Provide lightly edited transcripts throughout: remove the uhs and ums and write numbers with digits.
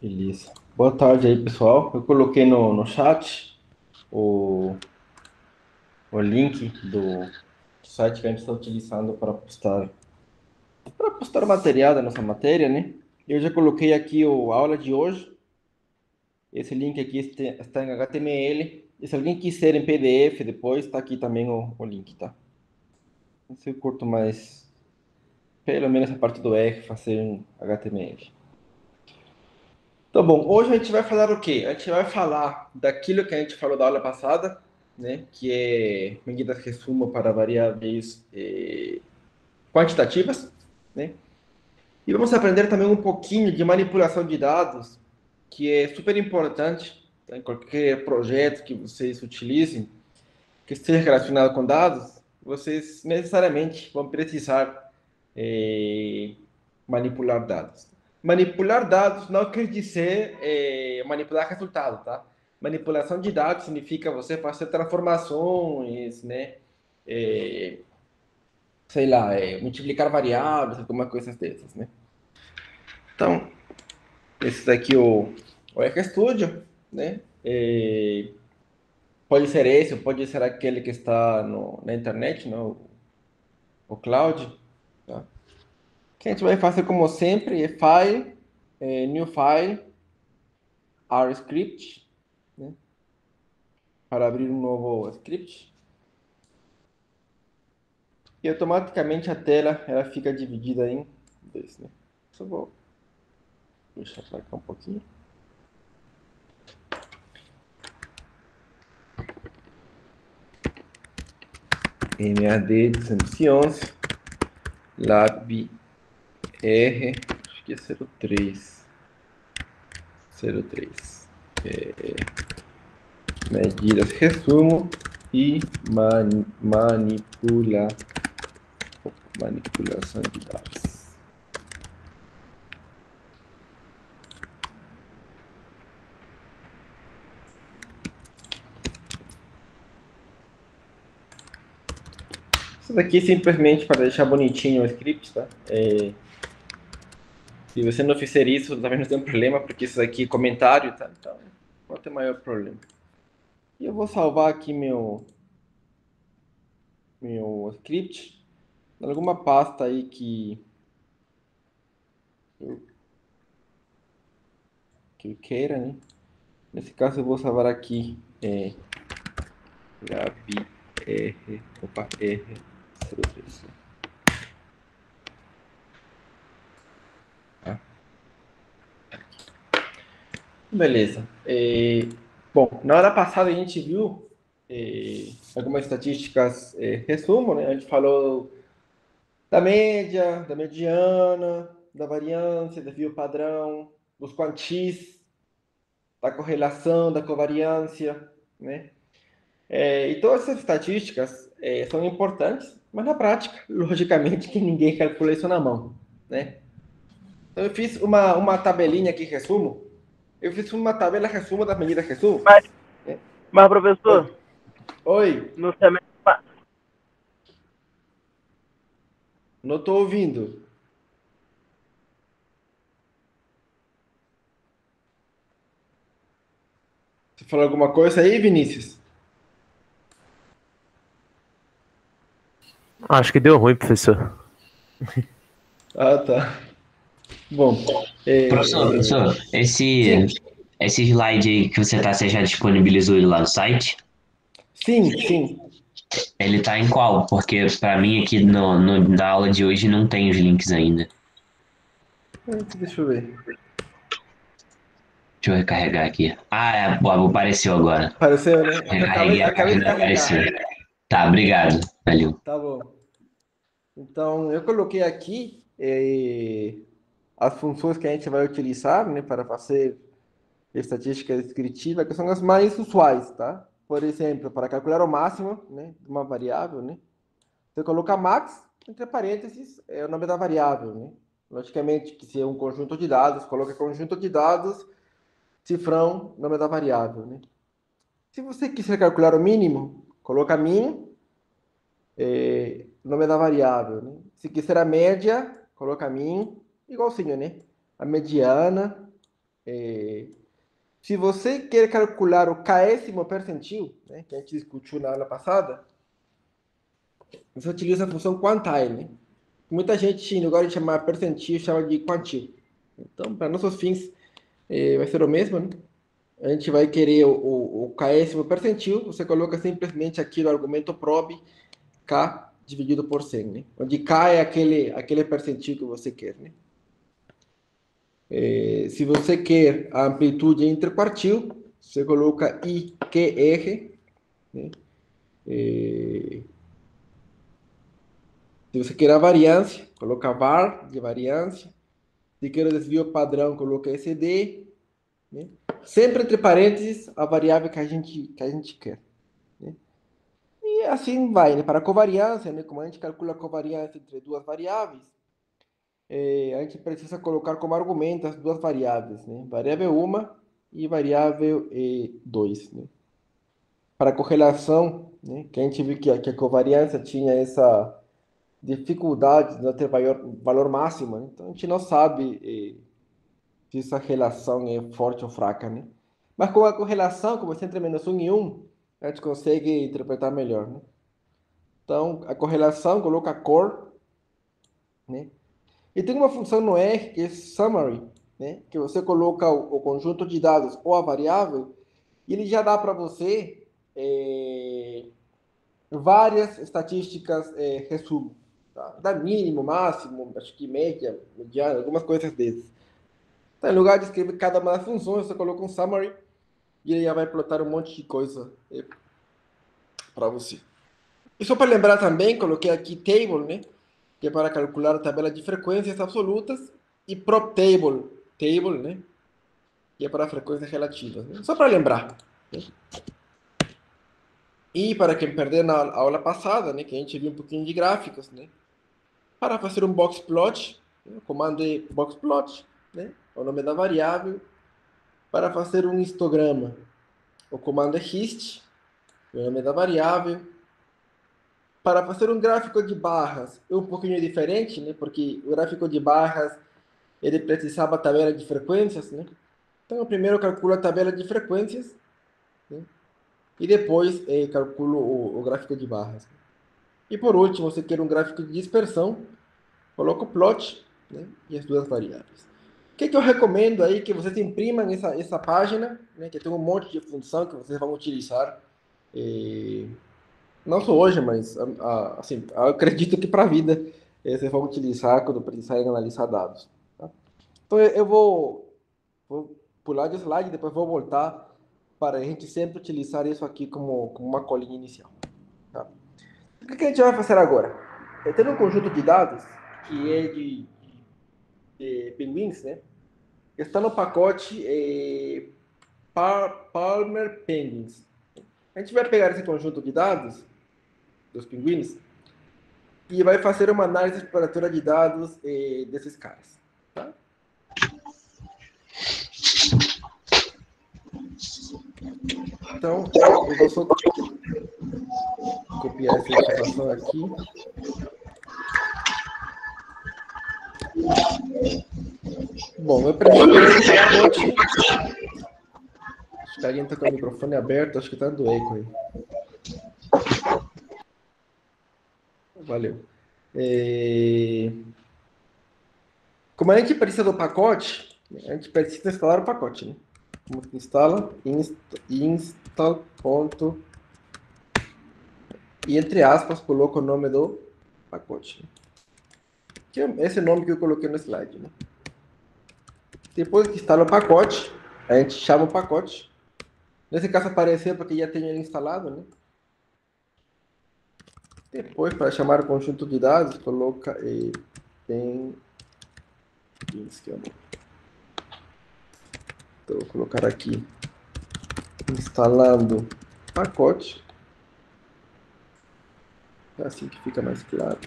Beleza. Boa tarde aí, pessoal. Eu coloquei no chat o, o link do site que a gente está utilizando para postar o material da nossa matéria, né? Eu já coloquei aqui a aula de hoje. Esse link aqui está em HTML. E se alguém quiser em PDF depois, está aqui também o link, tá? Se eu curto mais, pelo menos a parte do R, fazer em HTML. Tá bom, hoje a gente vai falar o quê? A gente vai falar daquilo que a gente falou da aula passada, né? Que é medidas resumo para variáveis quantitativas, né? E vamos aprender também um pouquinho de manipulação de dados, que é super importante, tá? Em qualquer projeto que vocês utilizem, que esteja relacionado com dados, vocês necessariamente vão precisar eh, manipular dados. Manipular dados não quer dizer manipular resultado, tá? Manipulação de dados significa você fazer transformações, né? É, sei lá, multiplicar variáveis, alguma coisa dessas, né? Então, esse daqui é o RStudio, né? Pode ser esse, ou pode ser aquele que está na internet, no, o cloud, tá? O que a gente vai fazer como sempre é file, new file, R script, né? Para abrir um novo script. E automaticamente a tela ela fica dividida em dois, né? Só vou deixar para cá um pouquinho. MAD 211, lab R, acho que é 03. 03. Medidas resumo e manipulação de dados. Isso daqui é simplesmente para deixar bonitinho o script, tá? Se você não fizer isso, também não tem problema, porque isso aqui é comentário, tá? Então, não tem maior problema. E eu vou salvar aqui meu script em alguma pasta aí que eu queira, né? Nesse caso, eu vou salvar aqui Gabi R03. Tá? Beleza. Bom, na hora passada a gente viu algumas estatísticas resumo, né? A gente falou da média, da mediana, da variância, do desvio padrão, dos quantis, da correlação, da covariância, né? E todas essas estatísticas são importantes, mas na prática, logicamente, que ninguém calcula isso na mão, né? Então eu fiz uma tabelinha aqui, resumo. Eu fiz uma tabela resumo das medidas resumo. Mas, Né? mas Oi. professor, Oi, no semestre, não estou ouvindo. Você falou alguma coisa aí, Vinícius? acho que deu ruim, professor. Ah, tá. Bom, Professor, sim, esse slide aí que você já disponibilizou ele lá no site? sim, sim. Ele tá em qual? Porque para mim aqui na aula de hoje não tem os links ainda. Deixa eu ver. Deixa eu recarregar aqui. Ah, apareceu agora. Apareceu, né? Recarreguei a Acabei de página e apareceu. carregar. Tá, obrigado. Valeu. Tá bom. Então, eu coloquei aqui as funções que a gente vai utilizar, né, para fazer estatística descritiva, que são as mais usuais, tá? Por exemplo, para calcular o máximo, né, de uma variável, né, você coloca max, entre parênteses, é o nome da variável, né? Logicamente, que se é um conjunto de dados, coloca conjunto de dados, cifrão, nome da variável, né? Se você quiser calcular o mínimo, coloca min, nome da variável, né? Se quiser a média, coloca min, igualzinho, né? A mediana, Se você quer calcular o késimo percentil, né, que a gente discutiu na aula passada, você utiliza a função quantile, né? Muita gente, em lugar de chamar percentil, chama de quantil. Então, para nossos fins, vai ser o mesmo, né? A gente vai querer o késimo percentil, você coloca simplesmente aqui no argumento prob, k dividido por 100, né? Onde k é aquele percentil que você quer, né? Se você quer a amplitude interquartil, você coloca IQR, né? Se você quer a variância, coloca var de variância. Se quer o desvio padrão, coloca SD, né? Sempre entre parênteses a variável que a gente quer, né? E assim vai, né? Para a covariância, né? Como a gente calcula a covariância entre duas variáveis, a gente precisa colocar como argumento as duas variáveis, né? Variável 1 e variável 2, né? Para a correlação, né? Que a gente viu que a covariância tinha essa dificuldade de não ter valor máximo, né? Então a gente não sabe se essa relação é forte ou fraca, né? Mas com a correlação, como é entre menos 1 e 1, a gente consegue interpretar melhor, né? Então, a correlação coloca a cor, né? E tem uma função no R que é summary, né? Que você coloca o conjunto de dados ou a variável e ele já dá para você várias estatísticas resumo, tá? Dá mínimo, máximo, acho que média, mediana, algumas coisas dessas. Então, em lugar de escrever cada uma das funções, você coloca um summary e ele já vai plotar um monte de coisa para você. E só para lembrar também, coloquei aqui table, né? Que é para calcular a tabela de frequências absolutas, e prop table, né? Que é para frequências relativas, né? Só para lembrar, né? E para quem perdeu na aula passada, né? Que a gente viu um pouquinho de gráficos, né? Para fazer um box plot, né? O comando é box plot, né? O nome da variável. Para fazer um histograma, o comando é hist, o nome da variável. Para fazer um gráfico de barras é um pouquinho diferente, né? Porque o gráfico de barras ele precisava a tabela de frequências, né? Então, eu primeiro calculo a tabela de frequências, né? E depois calculo o gráfico de barras. E por último, você quer um gráfico de dispersão, coloco o plot, né? E as duas variáveis. O que eu recomendo aí que vocês imprimam essa página, né? Que tem um monte de função que vocês vão utilizar. Não só hoje, mas assim, eu acredito que para a vida vocês vão utilizar quando precisarem analisar dados. Tá? Então eu vou pular de slide, depois vou voltar para a gente sempre utilizar isso aqui como uma colinha inicial. Tá? O que a gente vai fazer agora? Tem um conjunto de dados que é de pinguins, né? Que está no pacote Palmer Penguins. A gente vai pegar esse conjunto de dados dos pinguins e vai fazer uma análise exploratória de dados desses caras. Tá? Então, eu vou só copiar essa informação aqui. Bom, eu preciso um pacote. Acho que alguém está com o microfone aberto, acho que está do eco aí. Valeu. Como a gente precisa do pacote, a gente precisa instalar o pacote, né? Como que instala? Install. E entre aspas, coloco o nome do pacote. Que é esse nome que eu coloquei no slide, né? Depois que instala o pacote, a gente chama o pacote. Nesse caso apareceu porque já tem ele instalado, né? Depois, para chamar o conjunto de dados, coloca então, vou colocar aqui instalando pacote. É assim que fica mais claro.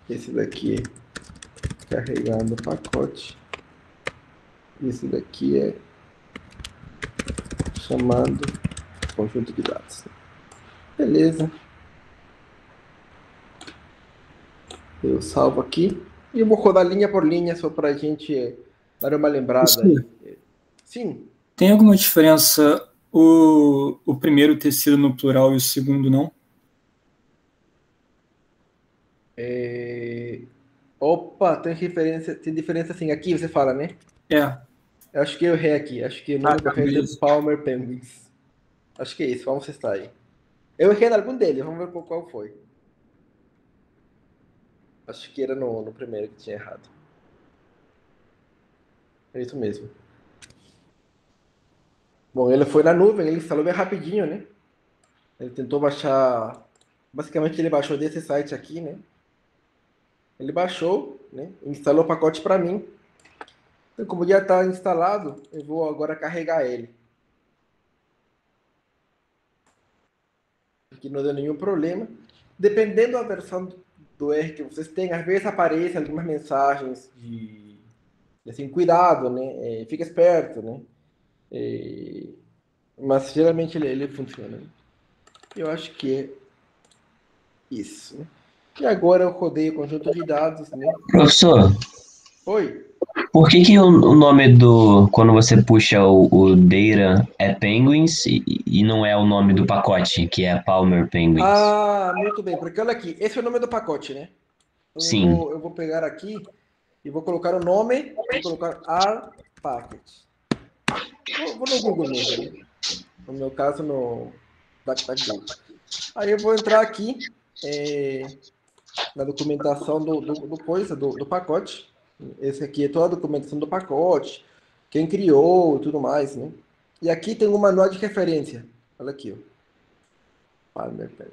Esse daqui é carregando o pacote. Esse daqui é chamando conjunto de dados. Beleza. Eu salvo aqui. E eu vou rodar linha por linha só para a gente dar uma lembrada Professor, aí. Sim. tem alguma diferença o primeiro ter sido no plural e o segundo não? Opa, tem diferença sim. Aqui você fala, né? É. Eu acho que eu errei aqui. Acho que o Ah, nome tá, correto é beleza. Palmer Penguins. Acho que é isso. Vamos testar aí. Eu errei em algum deles. Vamos ver qual foi. Acho que era no primeiro que tinha errado. É isso mesmo. Bom, ele foi na nuvem. Ele instalou bem rapidinho, né? Ele tentou baixar... Basicamente, ele baixou desse site aqui, né? Ele baixou, né? Instalou o pacote para mim. Então, como já está instalado, eu vou agora carregar ele. Que não deu nenhum problema. Dependendo da versão do R que vocês têm, às vezes aparecem algumas mensagens de assim, cuidado, né? Fica esperto, né? Mas geralmente ele funciona. Né? Eu acho que é isso. Né? E agora eu rodei o conjunto de dados, né? Professor, Oi. por que o nome do, quando você puxa o Data é Penguins e não é o nome do pacote, que é Palmer Penguins? Ah, muito bem, porque olha aqui, esse é o nome do pacote, né? Então Sim, eu vou pegar aqui e vou colocar o nome, vou colocar R package. Vou no Google mesmo, né? No meu caso, no DuckDuckGo. Aí eu vou entrar aqui na documentação do pacote. Esse aqui é toda a documentação do pacote, quem criou e tudo mais, né? E aqui tem um manual de referência. Olha aqui, ó. Palmer Pen.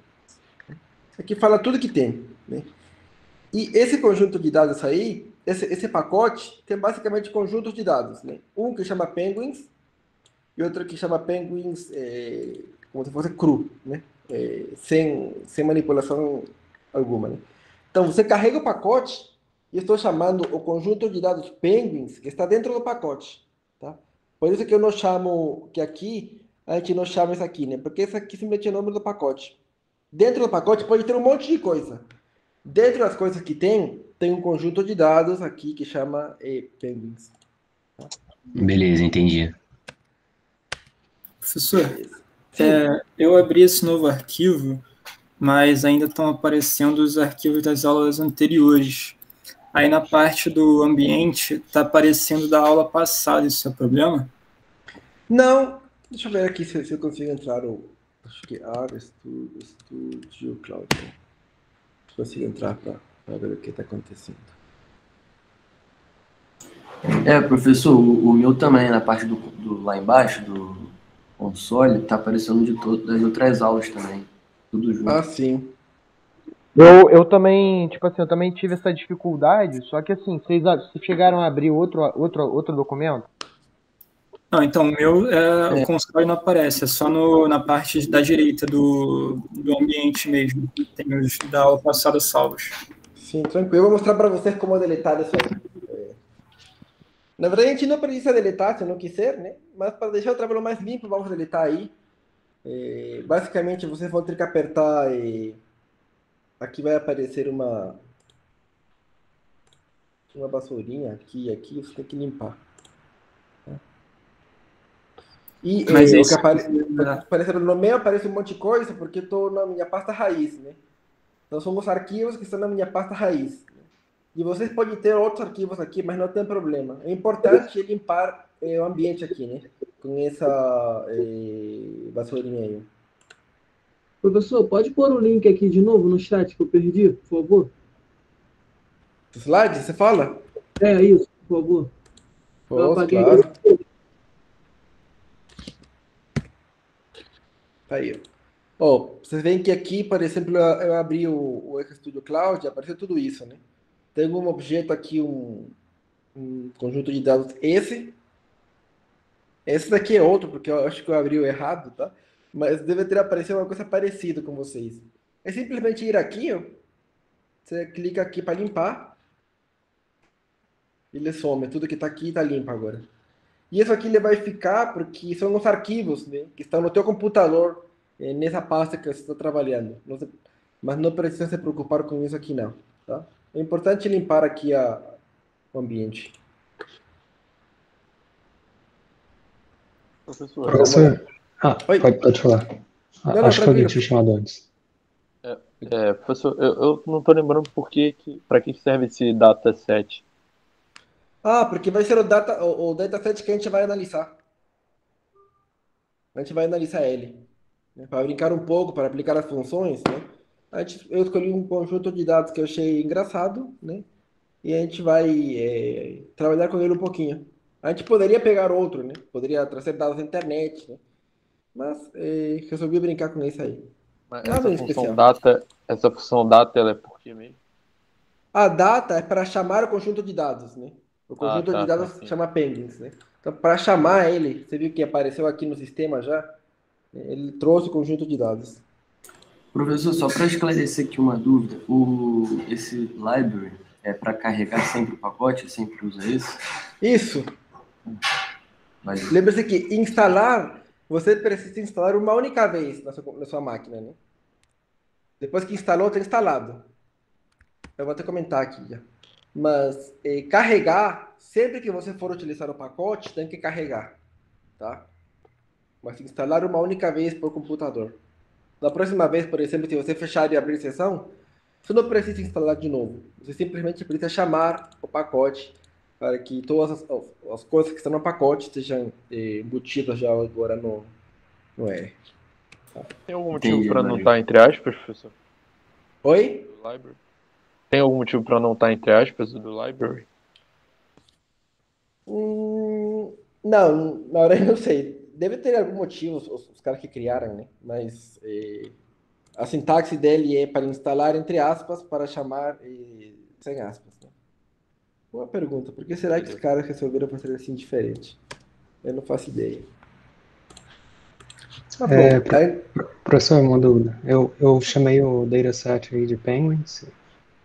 Aqui fala tudo que tem, né? E esse conjunto de dados aí, esse pacote, tem basicamente conjuntos de dados, né? Um que chama Penguins e outro que chama Penguins como se fosse cru, né? Sem manipulação alguma, né? Então, você carrega o pacote e estou chamando o conjunto de dados Penguins que está dentro do pacote, tá? Por isso que eu não chamo, que aqui a gente não chama isso aqui, né? Porque isso aqui simplesmente é o nome do pacote. Dentro do pacote pode ter um monte de coisa. Dentro das coisas que tem um conjunto de dados aqui que chama Penguins. beleza, entendi. Professor, Beleza. Sim. eu abri esse novo arquivo, mas ainda estão aparecendo os arquivos das aulas anteriores. Aí na parte do ambiente está aparecendo da aula passada, isso é problema? Não, deixa eu ver aqui se eu consigo entrar. Acho que Studio Cloud. Né? Se eu consigo entrar para ver o que está acontecendo. Professor, o meu também, na parte lá embaixo, do console, tá aparecendo das outras aulas também. Tudo junto. Ah, sim. Eu também, tipo assim, eu também tive essa dificuldade, só que assim, vocês chegaram a abrir outro documento? Não, então o meu, o console não aparece, é só na parte da direita do ambiente mesmo. Tem os da aula passada salvos. Sim, tranquilo. Eu vou mostrar para vocês como deletar isso aí. Na verdade, a gente não precisa deletar se não quiser, né? Mas para deixar o trabalho mais limpo, vamos deletar aí. Basicamente, vocês vão ter que apertar. Aqui vai aparecer uma vassourinha aqui, você tem que limpar. E Mas o que esse, aparece no meu aparece um monte de coisa porque estou na minha pasta raiz, né? Então são os arquivos que estão na minha pasta raiz. Né? E vocês podem ter outros arquivos aqui, mas não tem problema. É importante limpar o ambiente aqui, né? Com essa vassourinha aí. Professor, pode pôr o link aqui de novo no chat que eu perdi, por favor? Slide, você fala? É isso, por favor. Eu Posso, apaguei. claro. Tá aí, ó. Vocês veem que aqui, por exemplo, eu abri o RStudio Cloud, apareceu tudo isso, né? Tem um objeto aqui, um conjunto de dados. Esse daqui é outro, porque eu acho que eu abri o errado, tá? Mas deve ter aparecido uma coisa parecida com vocês. É simplesmente ir aqui, ó. Você clica aqui para limpar. Ele some. Tudo que tá aqui tá limpo agora. E isso aqui ele vai ficar porque são os arquivos, né, que estão no teu computador, nessa pasta que você está trabalhando. Mas não precisa se preocupar com isso aqui não, tá? É importante limpar aqui o ambiente. Professor, Professor, Oi. pode falar. Não, Acho que alguém tranquilo. tinha chamado antes. professor, eu não tô lembrando para que serve esse dataset. Porque vai ser o dataset que a gente vai analisar. A gente vai analisar ele, né? Para brincar um pouco, para aplicar as funções, né? Eu escolhi um conjunto de dados que eu achei engraçado, né? E a gente vai trabalhar com ele um pouquinho. A gente poderia pegar outro, né? Poderia trazer dados da internet, né? Mas resolvi brincar com isso aí. Mas Nada em especial. essa função data, ela é por quê mesmo? A data é para chamar o conjunto de dados, né? O conjunto de dados Sim. chama pendings, né? Então, para chamar ele, você viu que apareceu aqui no sistema já? Ele trouxe o conjunto de dados. Professor, só para esclarecer aqui uma dúvida, esse library é para carregar sempre o pacote? Sempre usa esse? Isso. Mas Lembre-se que instalar, você precisa instalar uma única vez na sua máquina, né? Depois que instalou, está instalado. Eu vou até comentar aqui já. Mas carregar, sempre que você for utilizar o pacote, tem que carregar, tá? Mas instalar uma única vez por computador. Da próxima vez, por exemplo, se você fechar e abrir sessão, você não precisa instalar de novo. Você simplesmente precisa chamar o pacote para que todas as coisas que estão no pacote sejam embutidas já agora no R. Tem algum motivo entendi, para não valeu. estar entre aspas, professor? Oi? Do library? Tem algum motivo para não estar entre aspas do library? Não, na verdade não sei. Deve ter algum motivo, os caras que criaram, né? Mas a sintaxe dele é para instalar entre aspas, para chamar sem aspas, né? Uma pergunta, por que será que os caras resolveram fazer assim diferente? Eu não faço ideia. Tá bom. Professor, uma dúvida. Eu chamei o dataset aí de Penguins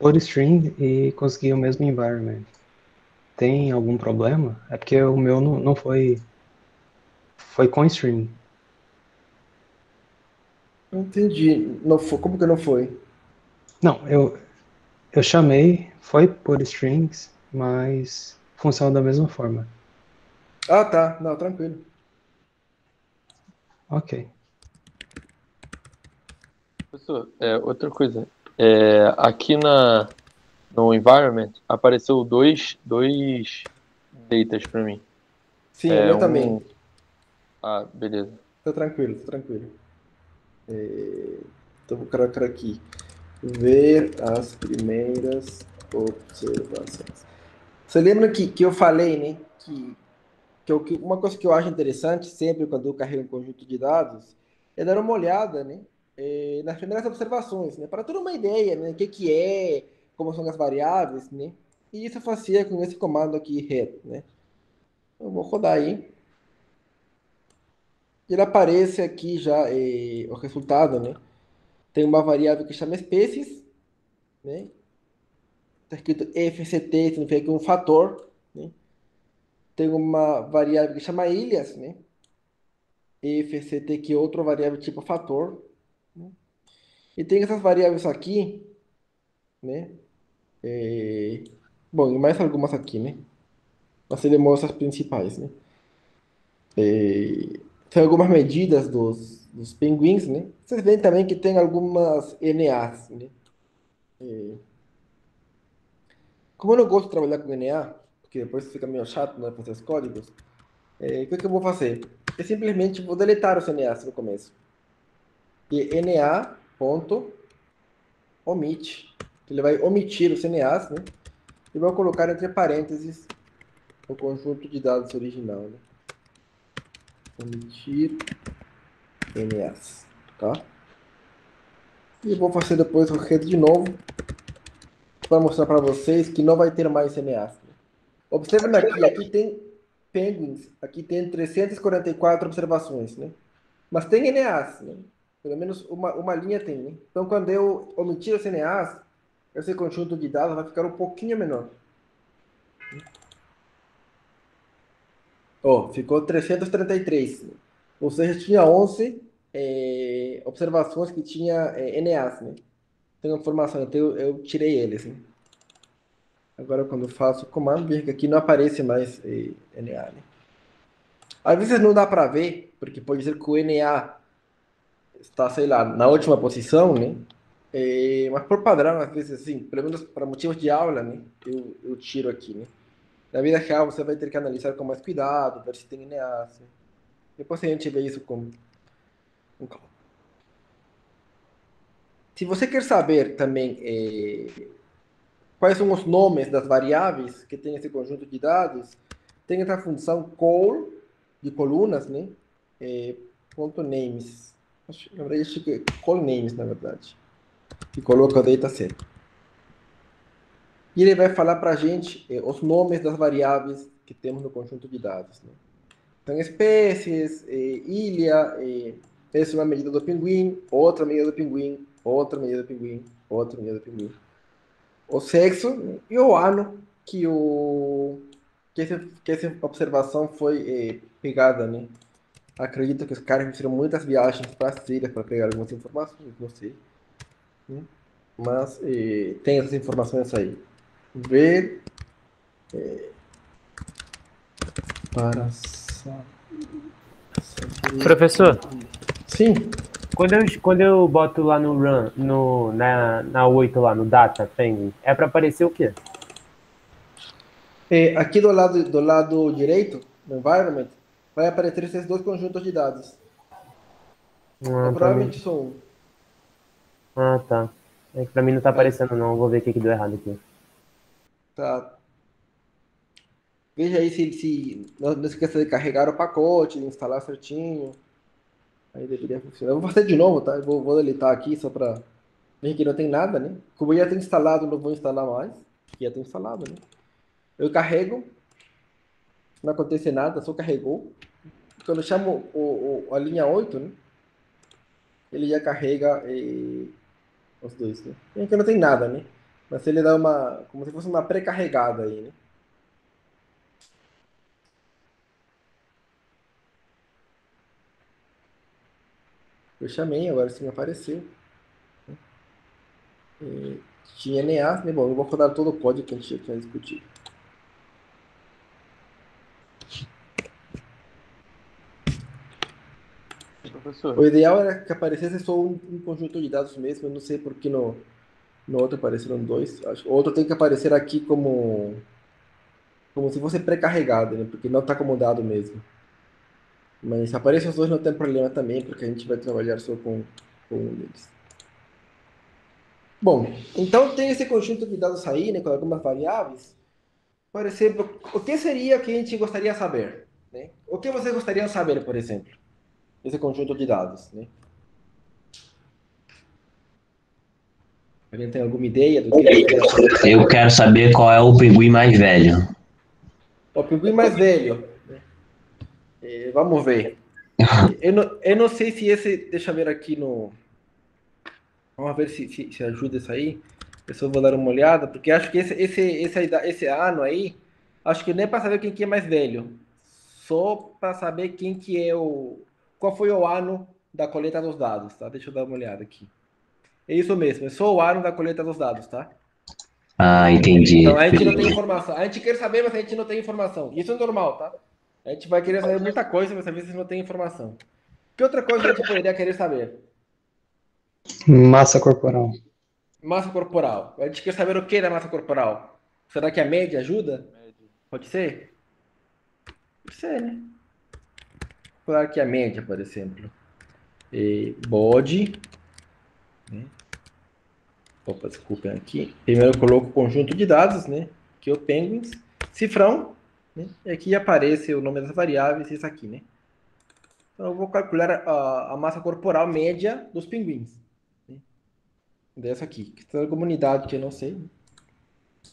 por string e consegui o mesmo environment. Tem algum problema? É porque o meu não foi com string. Não entendi. Não foi, como que não foi? Não, eu chamei, foi por strings, mas funciona da mesma forma. Tá. Não, tranquilo. Ok. Professor, outra coisa. Aqui no environment apareceu dois datas para mim. Sim, o meu também. Beleza. Tá tranquilo, tá tranquilo. Então vou colocar aqui. Ver as primeiras observações. Você lembra que eu falei, né? Uma coisa que eu acho interessante sempre quando eu carrego um conjunto de dados é dar uma olhada, né? Nas primeiras observações, né? Para ter uma ideia, né? O que é, como são as variáveis, né? E isso eu fazia com esse comando aqui, read, né? Eu vou rodar aí. Ele aparece aqui já o resultado, né? Tem uma variável que chama species, né? Está escrito FCT, significa que é um fator, né? Tem uma variável que chama ilhas, né? FCT, que é outra variável tipo fator, né? E tem essas variáveis aqui, né? Bom, e mais algumas aqui, né? Mas ele mostra as principais, né? Tem algumas medidas dos pinguins, né? Vocês veem também que tem algumas NAs, né? Como eu não gosto de trabalhar com NA, porque depois fica meio chato, né, fazer os códigos, o que eu vou fazer? Eu simplesmente vou deletar os NAs no começo. E NA.omit. Ele vai omitir os NAs, né? E vai colocar entre parênteses o conjunto de dados original, né? Omitir NAs, tá? E eu vou fazer depois o redo de novo para mostrar para vocês que não vai ter mais NAs. Observem aqui tem penguins, aqui tem 344 observações, né? Mas tem NAs, né? Pelo menos uma linha tem, né? Então, quando eu omitir os NAs, esse conjunto de dados vai ficar um pouquinho menor. Ficou 333. Ou seja, tinha 11 observações que tinha NAs, né? Tem uma informação, então eu tirei eles, né? Agora, quando eu faço o comando, veja que aqui não aparece mais NA, né? Às vezes não dá para ver, porque pode ser que o NA está, sei lá, na última posição, né? Mas por padrão, às vezes, assim, pelo menos para motivos de aula, né? Eu tiro aqui, né? Na vida real, você vai ter que analisar com mais cuidado, ver se tem NA, assim. Depois a gente vê isso com calma. Se você quer saber também quais são os nomes das variáveis que tem esse conjunto de dados, tem essa função call, de colunas, né? Ponto names. Na verdade, acho que é call names, na verdade. E coloca o dataset. E ele vai falar para a gente os nomes das variáveis que temos no conjunto de dados, né? Então, espécies, ilha, essa é uma medida do pinguim, outra medida do pinguim, outra medida do pinguim, outra medida do pinguim. O sexo e o ano que essa observação foi pegada, né? Acredito que os caras fizeram muitas viagens para a Síria para pegar algumas informações, não sei, né? Mas tem essas informações aí. Ver para Professor, sim. quando eu boto lá no run, na 8 lá, no data, penguin, é para aparecer o quê? Aqui do lado direito, no environment, vai aparecer esses dois conjuntos de dados. Provavelmente são um. Ah, tá. É que pra mim não tá aparecendo não, vou ver o que deu errado aqui. Tá. Veja aí se não esqueça de carregar o pacote, de instalar certinho. Aí deveria funcionar. Eu vou fazer de novo, tá? Eu vou deletar aqui só para ver que não tem nada, né? Como eu já tenho instalado, não vou instalar mais. Já tenho instalado, né? Eu carrego, não acontece nada, só carregou. Quando eu chamo a linha 8, né? Ele já carrega os dois, né? E aqui não tem nada, né? Mas ele dá como se fosse uma pré-carregada aí, né? Eu chamei, agora sim apareceu. Tinha NA, né? Bom, eu vou rodar todo o código que a gente tinha discutido. Professor, O ideal era que aparecesse só um conjunto de dados mesmo. Eu não sei por que no outro apareceram dois. O outro tem que aparecer aqui como se fosse pré-carregado, né? Porque não está como dado mesmo. Mas se aparecem os dois não tem problema também, porque a gente vai trabalhar só com um deles. Bom, então tem esse conjunto de dados aí, né, com algumas variáveis. Por exemplo, o que seria que a gente gostaria de saber? Né? O que vocês gostariam de saber, por exemplo? Esse conjunto de dados, né? Alguém tem alguma ideia do que gostaria de saber? Eu quero saber qual é o pinguim mais velho. O pinguim mais velho. Né? Vamos ver. Eu não sei se esse... Deixa eu ver aqui no... Vamos ver se ajuda isso aí. Eu só vou dar uma olhada, porque acho que esse ano aí, acho que nem para saber quem que é mais velho. Só para saber quem que é qual foi o ano da coleta dos dados, tá? Deixa eu dar uma olhada aqui. É isso mesmo, é só o ano da coleta dos dados, tá? Ah, entendi. Então a gente não tem informação. A gente quer saber, mas a gente não tem informação. Isso é normal, tá? A gente vai querer saber muita coisa, mas às vezes não tem informação. Que outra coisa a gente poderia querer saber? Massa corporal. Massa corporal. A gente quer saber o que da massa corporal? Será que a média ajuda? Pode ser? Pode ser, né? Claro que a média, por exemplo. Body. Né? Opa, desculpem aqui. Primeiro eu coloco o conjunto de dados, né? Que é o penguins. Cifrão. Né? E aqui aparece o nome das variáveis, isso aqui, né? Então eu vou calcular a massa corporal média dos pinguins. Né? Dessa aqui. Que está na comunidade que eu não sei.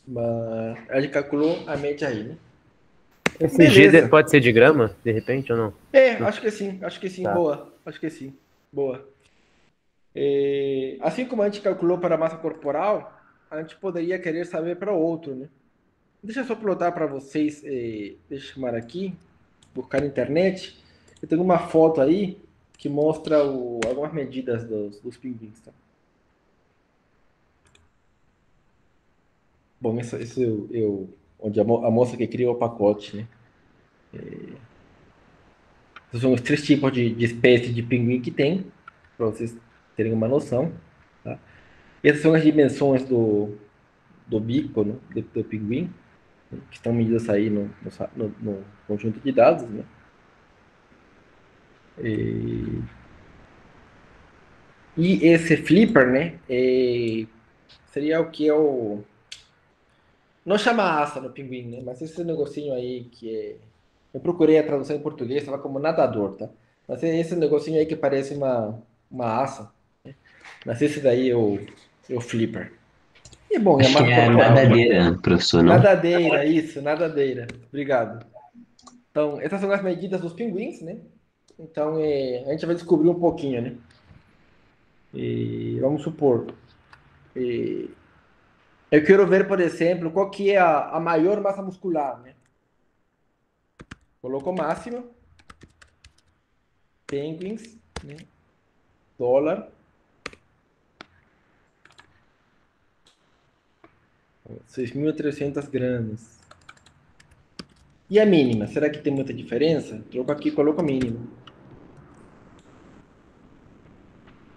Mas a gente calculou a média aí, né? Esse Beleza. G pode ser de grama, de repente, ou não? Acho que sim, Tá. boa. Acho que sim, boa. Assim como a gente calculou para a massa corporal, a gente poderia querer saber para o outro, né? Deixa eu só plotar para vocês, deixa eu chamar aqui, buscar na internet. Eu tenho uma foto aí que mostra algumas medidas dos pinguins, tá? Bom, isso onde a moça que criou o pacote, né? Esses são os três tipos de espécie de pinguim que tem, para vocês terem uma noção, tá? Essas são as dimensões do bico, né, do pinguim, né, que estão medidas aí no conjunto de dados, né? E esse flipper, né, seria o que eu... Não chama asa no pinguim, né? Mas esse negocinho aí que é... Eu procurei a tradução em português, estava como nadador, tá? Mas é esse negocinho aí que parece uma asa, né? Mas esse daí é o flipper. E bom, é a Acho que massa é corporal, né? nadadeira, professor, não? Nadadeira, isso, nadadeira. Obrigado. Então, essas são as medidas dos pinguins, né? Então, a gente vai descobrir um pouquinho, né? E vamos supor, eu quero ver, por exemplo, qual que é a maior massa muscular, né? Coloco máximo, penguins, né? Dólar, 6.300 gramas. E a mínima? Será que tem muita diferença? Troco aqui, coloco a mínima.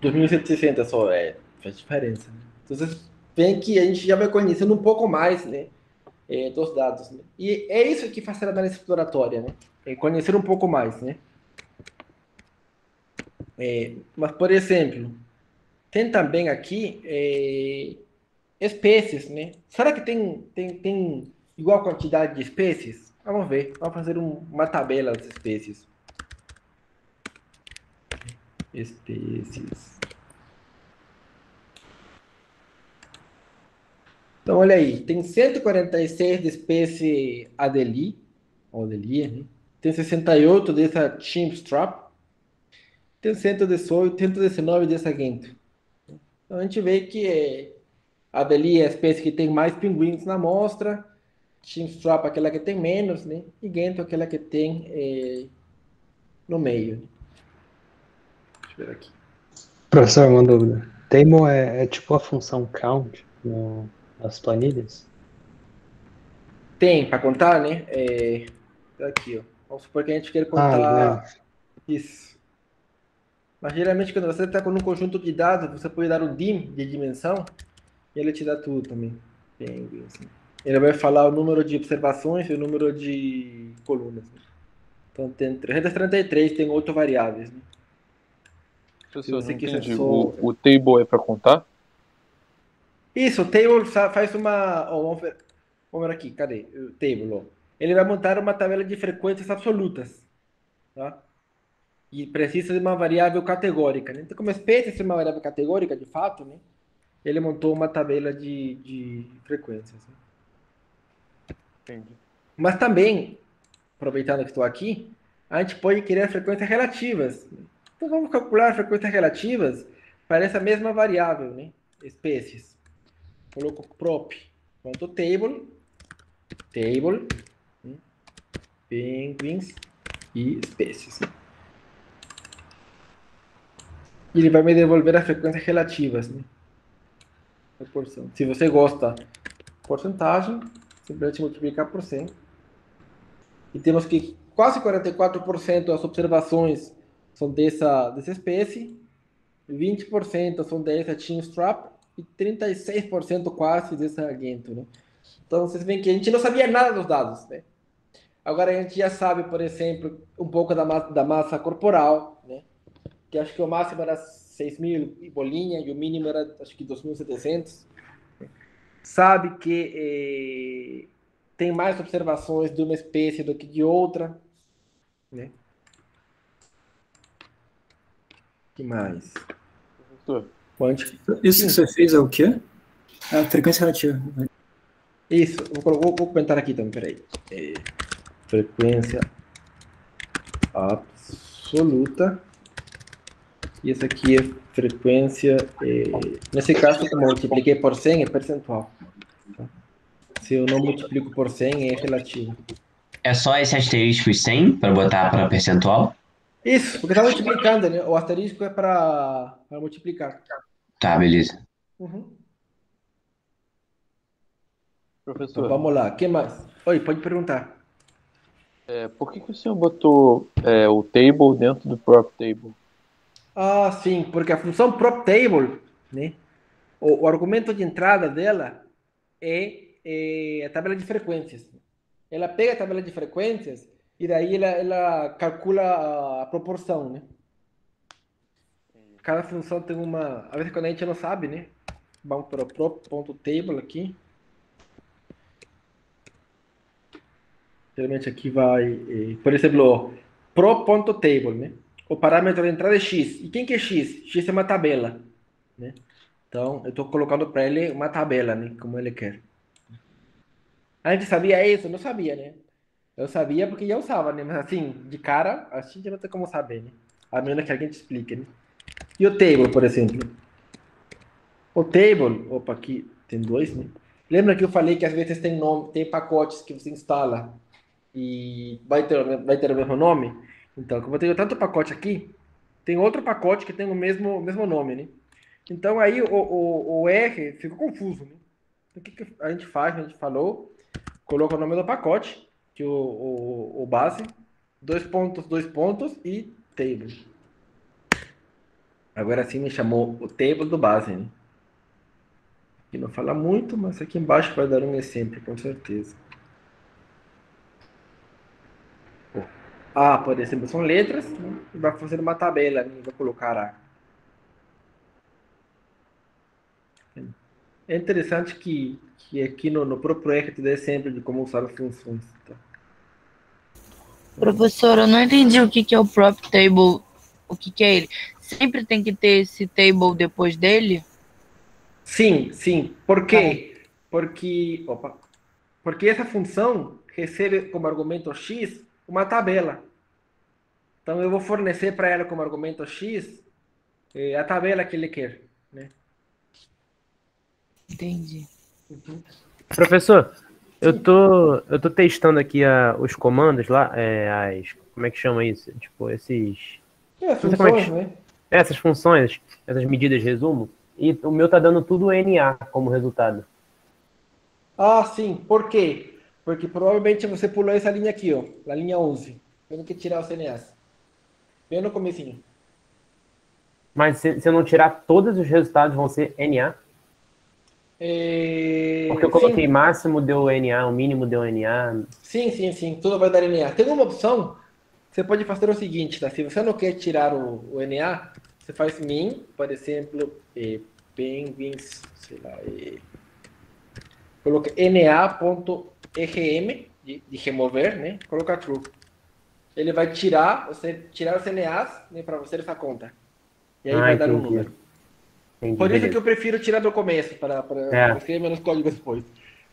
2.700 só, faz diferença, né? Então, vocês veem que a gente já vai conhecendo um pouco mais, né? Dos dados, né? E é isso que faz a análise exploratória, né? É conhecer um pouco mais, né? Mas, por exemplo, tem também aqui espécies, né? Será que tem igual quantidade de espécies? Vamos ver. Vamos fazer uma tabela das espécies. Espécies. Então, olha aí. Tem 146 de espécie Adelie, ou Adelia, né? Tem 68 dessa Chimstrap. Tem 118, 119 dessa Gento. Então, a gente vê que a Adelie é a espécie que tem mais pinguins na amostra, Chimstrap aquela que tem menos, né? E Gento aquela que tem no meio. Deixa eu ver aqui. Professor, uma dúvida. Table é tipo a função count nas planilhas? Tem para contar, né? Tá aqui, ó. Vamos supor que a gente quer contar isso. Mas geralmente quando você está com um conjunto de dados, você pode dar um dim de dimensão e ele te dá tudo também. Assim. Ele vai falar o número de observações e o número de colunas. Né? Então tem 333, tem 8 variáveis. Né? Professor, não entendi. O table é para contar? Isso, o table faz uma... vamos ver aqui, cadê? O table. Ó. Ele vai montar uma tabela de frequências absolutas. Tá? E precisa de uma variável categórica. Né? Então, como espécie de uma variável categórica, de fato, né? Ele montou uma tabela de frequências. Né? Entendi. Mas também, aproveitando que estou aqui, a gente pode criar frequências relativas. Então vamos calcular frequências relativas para essa mesma variável, né? Espécies. Coloco prop.table, penguins e espécies. E ele vai me devolver as frequências relativas, né? Proporção. Se você gosta porcentagem, simplesmente multiplicar por 100. E temos que quase 44% das observações são dessa espécie, 20% são dessa Chinstrap e 36% quase dessa Gento, né? Então vocês veem que a gente não sabia nada dos dados, né? Agora a gente já sabe, por exemplo, um pouco da massa corporal, né? Que acho que o máximo era 6.000 e bolinha e o mínimo era acho que 2.700. Sabe que tem mais observações de uma espécie do que de outra, né? Que mais? Isso que você fez é o quê? A frequência relativa. Isso, vou comentar aqui também, peraí. Frequência absoluta. E essa aqui é frequência... nesse caso, como eu multipliquei por 100, é percentual. Tá? Se eu não multiplico por 100, é relativo. É só esse asterisco 100 para botar para percentual? Isso, porque está multiplicando, né? O asterisco é para multiplicar. Tá, beleza. Uhum. Então Professor, vamos lá, o que mais? Oi, pode perguntar. por que o senhor botou o table dentro do prop table? Ah, sim, porque a função prop table, né? O argumento de entrada dela é a tabela de frequências. Ela pega a tabela de frequências e daí ela calcula a proporção, né? Cada função tem uma. Às vezes quando a gente não sabe, né? Vamos para o prop.table aqui. Geralmente aqui vai, por exemplo, pro.table, né? O parâmetro de entrada é x. E quem que é x? X é uma tabela, né? Então, eu estou colocando para ele uma tabela, né? Como ele quer. A gente sabia isso? Não sabia, né? Eu sabia porque já usava, né? Mas assim, de cara, a gente não tem como saber, né? A menos que alguém te explique, né? E o table, por exemplo? O table, opa, aqui tem dois, né? Lembra que eu falei que às vezes tem nome, tem pacotes que você instala e vai ter o mesmo nome? Então, como eu tenho tanto pacote aqui, tem outro pacote que tem o mesmo nome, né? Então aí o R ficou confuso, né? Então, o que a gente faz? A gente falou, coloca o nome do pacote, que o base, dois pontos e table. Agora sim me chamou o table do base, né? Aqui não fala muito, mas aqui embaixo vai dar um exemplo, com certeza. Por exemplo, são letras, né? E vai fazer uma tabela, né? Vai colocar A. É interessante que aqui no próprio R te dê exemplo de como usar as funções. Tá? Professor, eu não entendi o que que é o prop table. O que que é ele? Sempre tem que ter esse table depois dele? Sim, sim. Por quê? Porque essa função recebe como argumento x uma tabela. Então eu vou fornecer para ela como argumento x a tabela que ele quer, né? Entendi. Professor, eu tô testando aqui os comandos lá, como é que chama isso? Tipo, esses. As Não sei como é funções, que. né? Essas funções, essas medidas de resumo, e o meu tá dando tudo NA como resultado. Ah, sim. Por quê? Porque provavelmente você pulou essa linha aqui, ó, a linha 11. Tendo que tirar o CNAs. Bem no comecinho. Mas se eu não tirar todos os resultados vão ser NA? Porque eu coloquei Sim, máximo deu NA, o mínimo deu NA. sim. Tudo vai dar NA. Tem uma opção. Você pode fazer o seguinte, tá? Se você não quer tirar o NA, você faz min, por exemplo, penguins, sei lá, coloca na.rm de remover, né? Coloca true. Ele vai tirar os NAs, né, para você essa conta. E aí vai dar um Entendi. número. Entendi, Por isso beleza. que eu prefiro tirar do começo, para escrever menos código depois.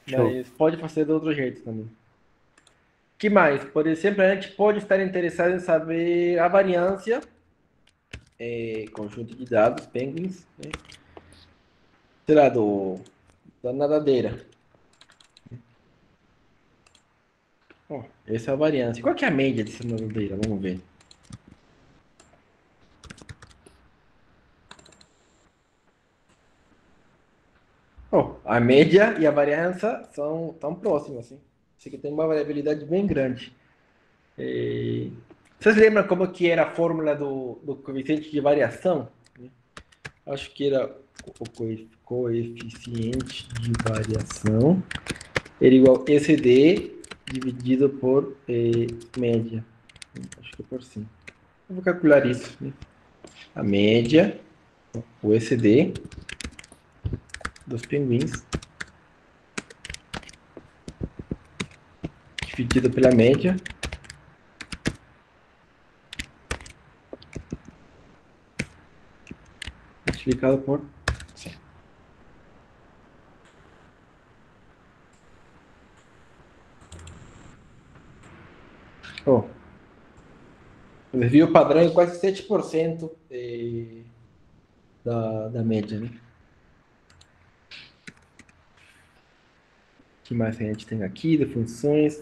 Show. Mas pode fazer de outro jeito também. Que mais? Por exemplo, a gente pode estar interessado em saber a variância, conjunto de dados, penguins, né? Será da nadadeira. Ó, essa é a variância. Qual que é a média dessa nadadeira? Vamos ver. Ó, a média e a variância são tão próximas, assim. Isso aqui tem uma variabilidade bem grande. Vocês lembram como que era a fórmula do coeficiente de variação? Acho que era o coeficiente de variação era igual a ECD dividido por média. Acho que é por 5. Eu vou calcular isso, né? A média, o ECD dos pinguins dividido pela média multiplicado por 100. Oh, o desvio padrão é quase 7% da média, né? O que mais a gente tem aqui de funções?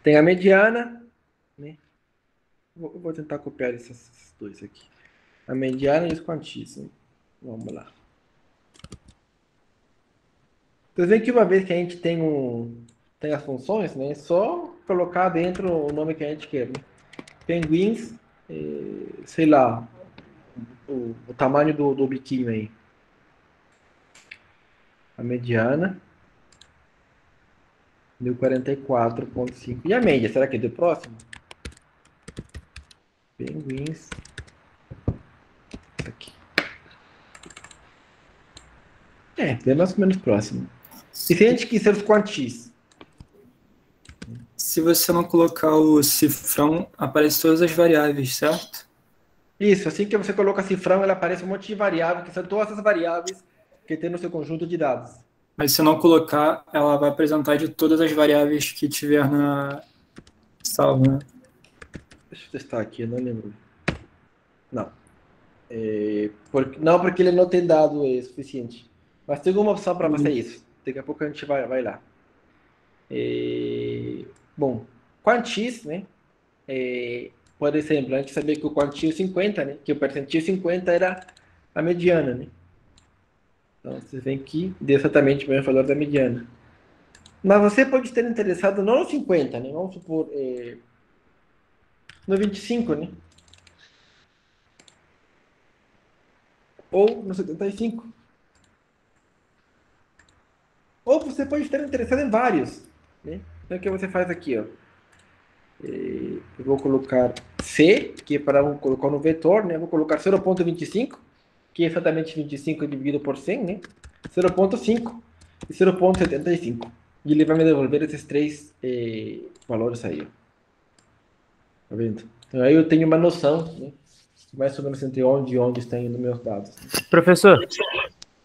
Tem a mediana, né? Vou tentar copiar esses dois aqui. A mediana e os quantis, né? Vamos lá. Vocês veem que uma vez que a gente tem as funções, né? É só colocar dentro o nome que a gente quer, né? Pinguins, sei lá, o tamanho do biquinho aí. A mediana deu 44,5. E a média, será que deu próximo? Pinguins. Isso aqui. Deu mais ou menos próximo. E se a gente quiser os quantis? Se você não colocar o cifrão, aparece todas as variáveis, certo? Isso, assim que você coloca cifrão, ela aparece um monte de variáveis, que são todas as variáveis que tem no seu conjunto de dados. Mas se não colocar, ela vai apresentar de todas as variáveis que tiver na salva, né? Deixa eu testar aqui, eu não lembro. Não. Não, porque ele não tem dado suficiente. Mas tem uma opção para fazer isso. Daqui a pouco a gente vai lá. Bom, quantis, né? Por exemplo, a gente sabia que o quantio 50, né? Que o percentil 50 era a mediana, né? Então, vocês veem que deu exatamente o mesmo valor da mediana. Mas você pode estar interessado não no 50, né? Vamos supor, no 25, né? Ou no 75. Ou você pode estar interessado em vários, né? Então, o que você faz aqui, ó? Eu vou colocar C, que é para colocar no vetor, né? Eu vou colocar 0,25, que é exatamente 25 dividido por 100, né? 0,5 e 0,75. E ele vai me devolver esses três valores aí, ó. Tá vendo? Então aí eu tenho uma noção, né? Mais ou menos entre onde e onde estão indo meus dados. Professor,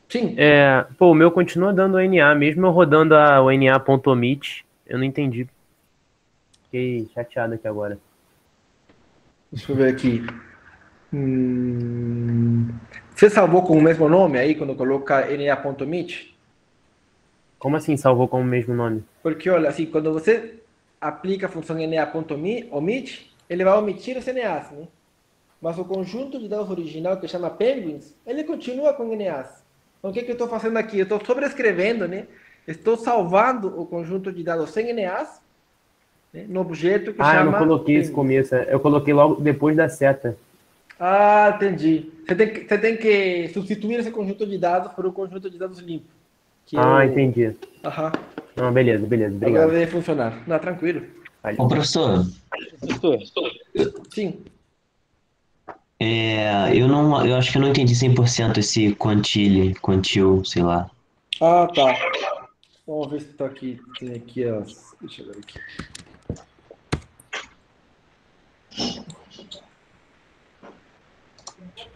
Sim. o meu continua dando NA, mesmo eu rodando o NA.omit, eu não entendi. Fiquei chateado aqui agora. Deixa eu ver aqui. Você salvou com o mesmo nome aí, quando coloca na.omit? Como assim salvou com o mesmo nome? Porque, olha, assim, quando você aplica a função na.omit, ele vai omitir os NAs, né? Mas o conjunto de dados original, que chama Penguins, ele continua com NAs. Então, o que eu estou fazendo aqui? Eu estou sobrescrevendo, né? Estou salvando o conjunto de dados sem NAs, né? No objeto que chama... eu não coloquei esse começo. Eu coloquei logo depois da seta. Ah, entendi. Você tem que substituir esse conjunto de dados por um conjunto de dados limpo. Entendi. Aham. Não, beleza, obrigado. Agora vai funcionar. Não, tranquilo. Ô, professor. Sim. Eu acho que eu não entendi 100% esse quantil, sei lá. Ah, tá. Vamos ver se tá aqui. Tem aqui as... Deixa eu ver aqui.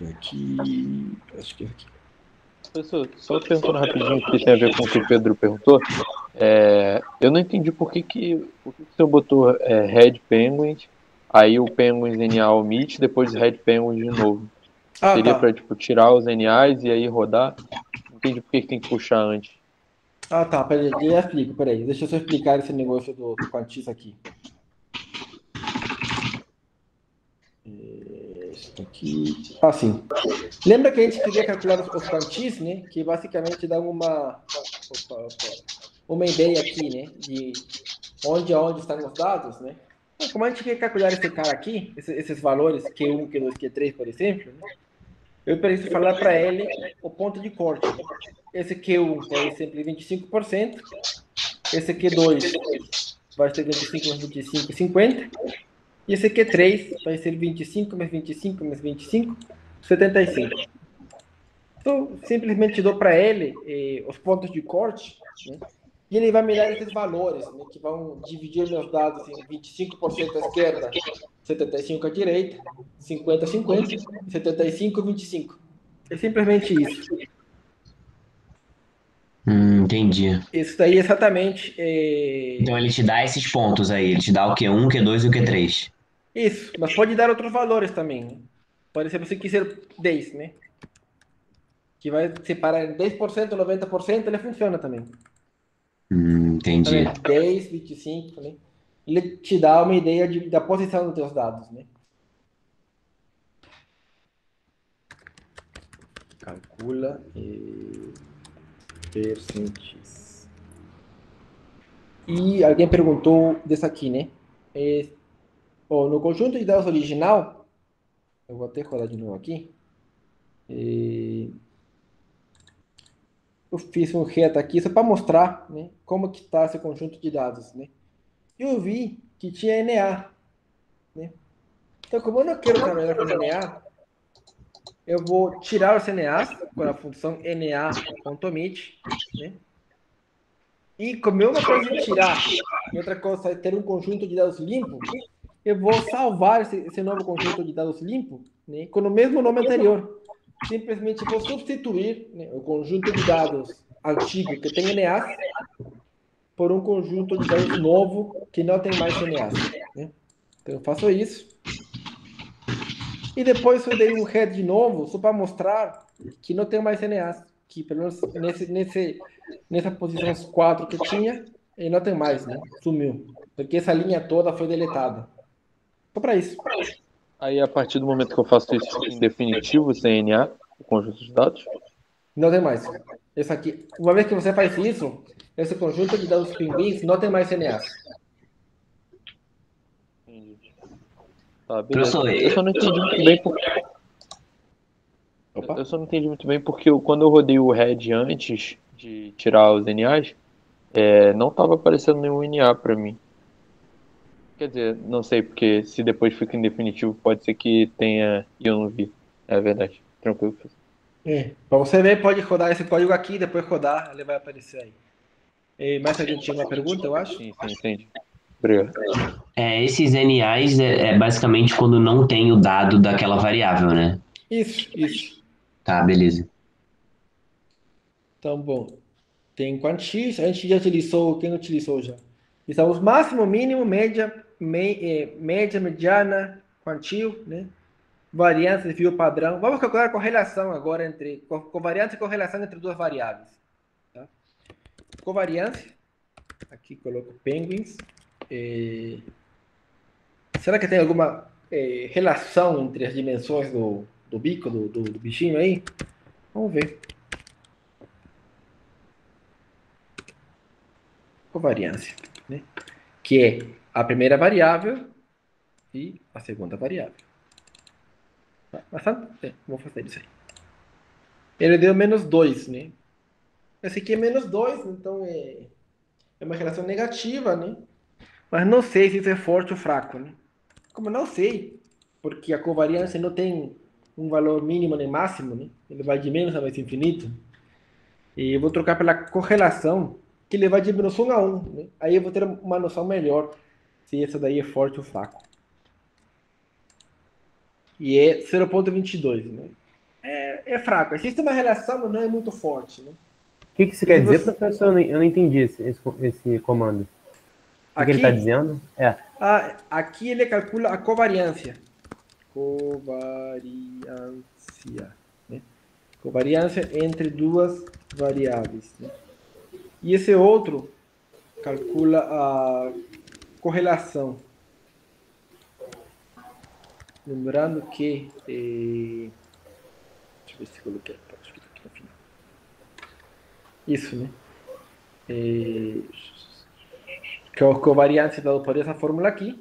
Aqui. Acho que é aqui. Professor, só perguntando rapidinho, que tem a ver com o que o Pedro perguntou. Eu não entendi por que o senhor botou Red Penguins, aí o Penguins NA omit, depois Red Penguins de novo. Seria tá. para tirar os NAs e aí rodar? Não entendi por que tem que puxar antes. Ah, tá. Peraí, eu já explico. Peraí, deixa eu só explicar esse negócio do quantis aqui. Isso aqui. Ah, sim. Lembra que a gente queria calcular os quantis, né? Que basicamente dá uma ideia aqui, né? De onde estão os dados, né? Então, como a gente quer calcular esse cara aqui, esses valores, Q1, Q2, Q3, por exemplo, né? Eu preciso falar para ele o ponto de corte. Esse Q1, por exemplo, é 25%. Esse Q2 vai ser 25 mais 25, 50. E esse Q3 vai ser 25 mais 25 mais 25, 75. Então, simplesmente dou para ele os pontos de corte, né? E ele vai me dar esses valores, né, que vão dividir meus dados em 25% à esquerda, 75% à direita, 50, 50, 75, 25. É simplesmente isso. Entendi. Isso daí é exatamente... Então ele te dá esses pontos aí, ele te dá o Q1, Q2 e o Q3. Isso, mas pode dar outros valores também, né? Pode ser, se você quiser 10, né? Que vai separar em 10%, 90%, ele funciona também. Entendi. 10, 25, né? Ele te dá uma ideia da posição dos teus dados, né? Calcula percentis. E alguém perguntou dessa aqui, né? No conjunto de dados original, eu vou até rodar de novo aqui. Eu fiz um reto aqui só para mostrar, né, como que está esse conjunto de dados, né? Eu vi que tinha NA, né? Então, como eu não quero trabalhar com NA, eu vou tirar os NAs com a função na.omit, né? E como uma coisa é tirar e outra coisa é ter um conjunto de dados limpo, eu vou salvar esse novo conjunto de dados limpo, né, com o mesmo nome anterior. Simplesmente vou substituir, né, o conjunto de dados antigo que tem NAs por um conjunto de dados novo que não tem mais NAs. Né? Então eu faço isso. E depois eu dei um head de novo, só para mostrar que não tem mais NAs. Que pelo menos nessa posição 4 que tinha, ele não tem mais, né? Sumiu. Porque essa linha toda foi deletada. Só para isso. Aí, a partir do momento que eu faço isso em definitivo, sem NA, o conjunto de dados, não tem mais. Esse aqui, uma vez que você faz isso, esse conjunto de dados pinguins não tem mais NAs. Tá, beleza. Eu só não entendi muito bem eu só não entendi muito bem porque quando eu rodei o head antes de tirar os NAs, não estava aparecendo nenhum NA para mim. Quer dizer, não sei, porque se depois fica em definitivo, pode ser que tenha e eu não vi. É verdade. Tranquilo. Para você ver, pode rodar esse código aqui, depois rodar, ele vai aparecer aí. Mais alguém tinha uma pergunta, eu acho? Sim, entendi. Obrigado. Esses NAs é basicamente quando não tem o dado daquela variável, né? Isso. Tá, beleza. Então, bom. Tem quantis, a gente já utilizou, quem utilizou já? Utilizamos máximo, mínimo, média, mediana, quantio, né? Variância, desvio padrão. Vamos calcular a correlação agora entre covariância e correlação entre duas variáveis. Tá? Covariância, aqui coloco penguins. Será que tem alguma relação entre as dimensões do bico, do bichinho aí? Vamos ver. Covariância, né? Que é a primeira variável e a segunda variável. Bastante? Vou fazer isso aí. Ele deu menos 2, né? Esse aqui é menos 2, então é uma relação negativa, né? Mas não sei se isso é forte ou fraco, né? Como não sei, porque a covariância não tem um valor mínimo nem máximo, né? Ele vai de menos a mais infinito. E eu vou trocar pela correlação, que ele vai de menos 1 a 1. Né? Aí eu vou ter uma noção melhor se essa daí é forte ou fraco. E é 0,22. Né? É fraco. Existe uma relação, mas não é muito forte. Né? O que isso quer dizer, professor? Eu não entendi esse comando. O que ele está dizendo? Aqui ele calcula a covariância. Né? Covariância entre duas variáveis. Né? E esse outro calcula a correlação. Lembrando que... deixa eu ver se coloquei aqui no final. Isso, né? Que a covariância dado por essa fórmula aqui,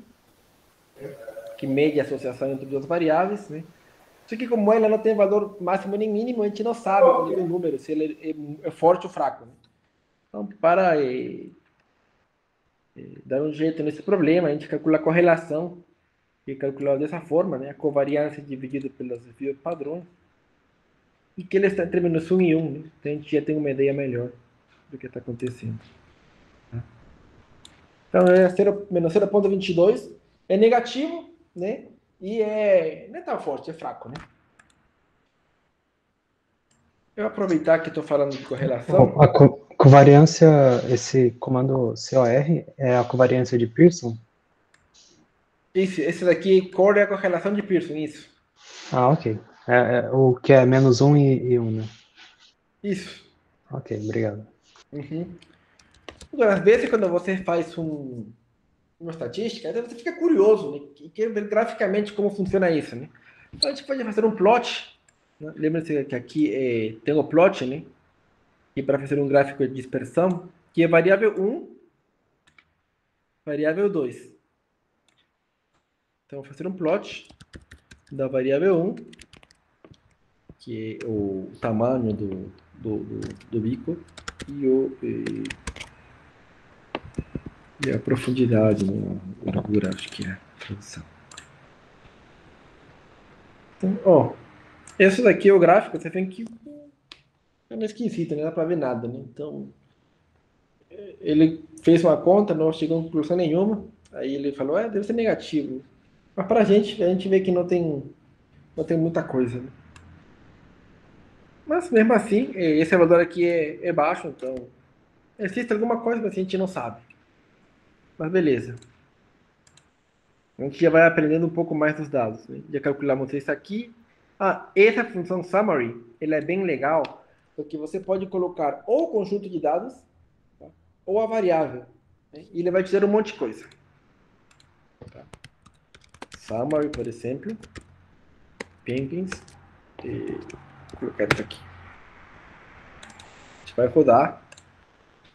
que mede a associação entre duas variáveis, né? Só que como ela não tem valor máximo nem mínimo, a gente não sabe qual é o número, se ele é forte ou fraco. Né? Então, para dar um jeito nesse problema, a gente calcula a correlação, que é calculada dessa forma, né? A covariância dividida pelos desvios padrões, e que ele está entre menos 1 e 1. Né? Então, a gente já tem uma ideia melhor do que está acontecendo. Então, menos 0,22 é negativo, né? E não é tão forte, é fraco, né? Eu vou aproveitar que estou falando de correlação. A covariância, esse comando COR, é a covariância de Pearson? Isso, esse daqui, core é a correlação de Pearson, isso. Ok. O que é menos 1 e 1, né? Isso. Ok, obrigado. Uhum. Às vezes, quando você faz uma estatística, você fica curioso, né? E quer ver graficamente como funciona isso, né? Então, a gente pode fazer um plot. Né? Lembra-se que aqui tem o plot, né? E para fazer um gráfico de dispersão, que é variável 1 variável 2. Então, vou fazer um plot da variável 1, que é o tamanho do bico, e a profundidade, né? A largura, acho que é a tradução. Então, ó, esse daqui é o gráfico, você tem que... É meio esquisito, não dá pra ver nada, né? Então, ele fez uma conta, não chegou a conclusão nenhuma, aí ele falou, deve ser negativo. Mas pra gente, a gente vê que não tem muita coisa, né? Mas mesmo assim, esse valor aqui é baixo, então existe alguma coisa, mas a gente não sabe. Mas beleza. A gente já vai aprendendo um pouco mais dos dados, né? Já calculamos isso aqui. Essa função summary, ela é bem legal, porque você pode colocar ou o conjunto de dados, tá? Ou a variável, né? E ele vai te dar um monte de coisa. Tá? Summary, por exemplo, penguins, vou colocar isso aqui. A gente vai rodar.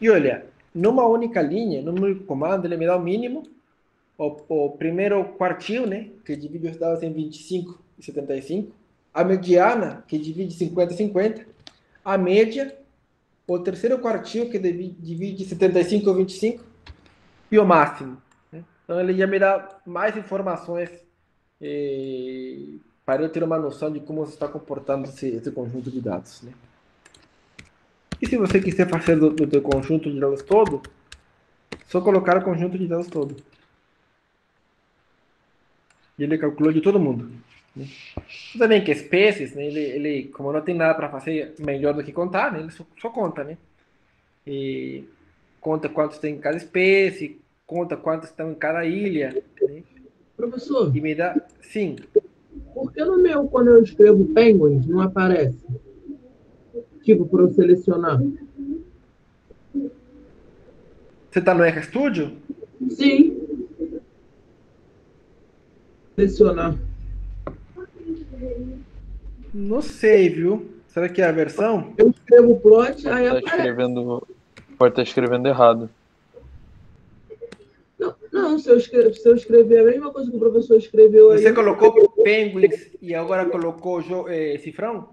E olha, numa única linha, num único comando, ele me dá o mínimo, o primeiro quartil, né, que divide os dados em 25 e 75, a mediana, que divide 50 e 50, a média, o terceiro quartil, que divide 75 e 25, e o máximo. Né? Então ele já me dá mais informações para eu ter uma noção de como se está comportando esse conjunto de dados. Né? E se você quiser fazer do teu conjunto de dados todo, só colocar o conjunto de dados todo. E ele calculou de todo mundo. Né? Tudo bem que espécies, né, ele como não tem nada para fazer melhor do que contar, né, ele só conta, né? E conta quantos tem em cada espécie, conta quantos estão em cada ilha. Né? Professor, E me dá... Sim. por que no meu, quando eu escrevo penguins, não aparece? Tipo, para eu selecionar. Você está no RStudio? Sim. Selecionar. Não sei, viu? Será que é a versão? Eu escrevo plot, aí aparece. Pode estar escrevendo errado. Não, se eu escrever a mesma coisa que o professor escreveu aí... Você colocou penguins e agora colocou cifrão?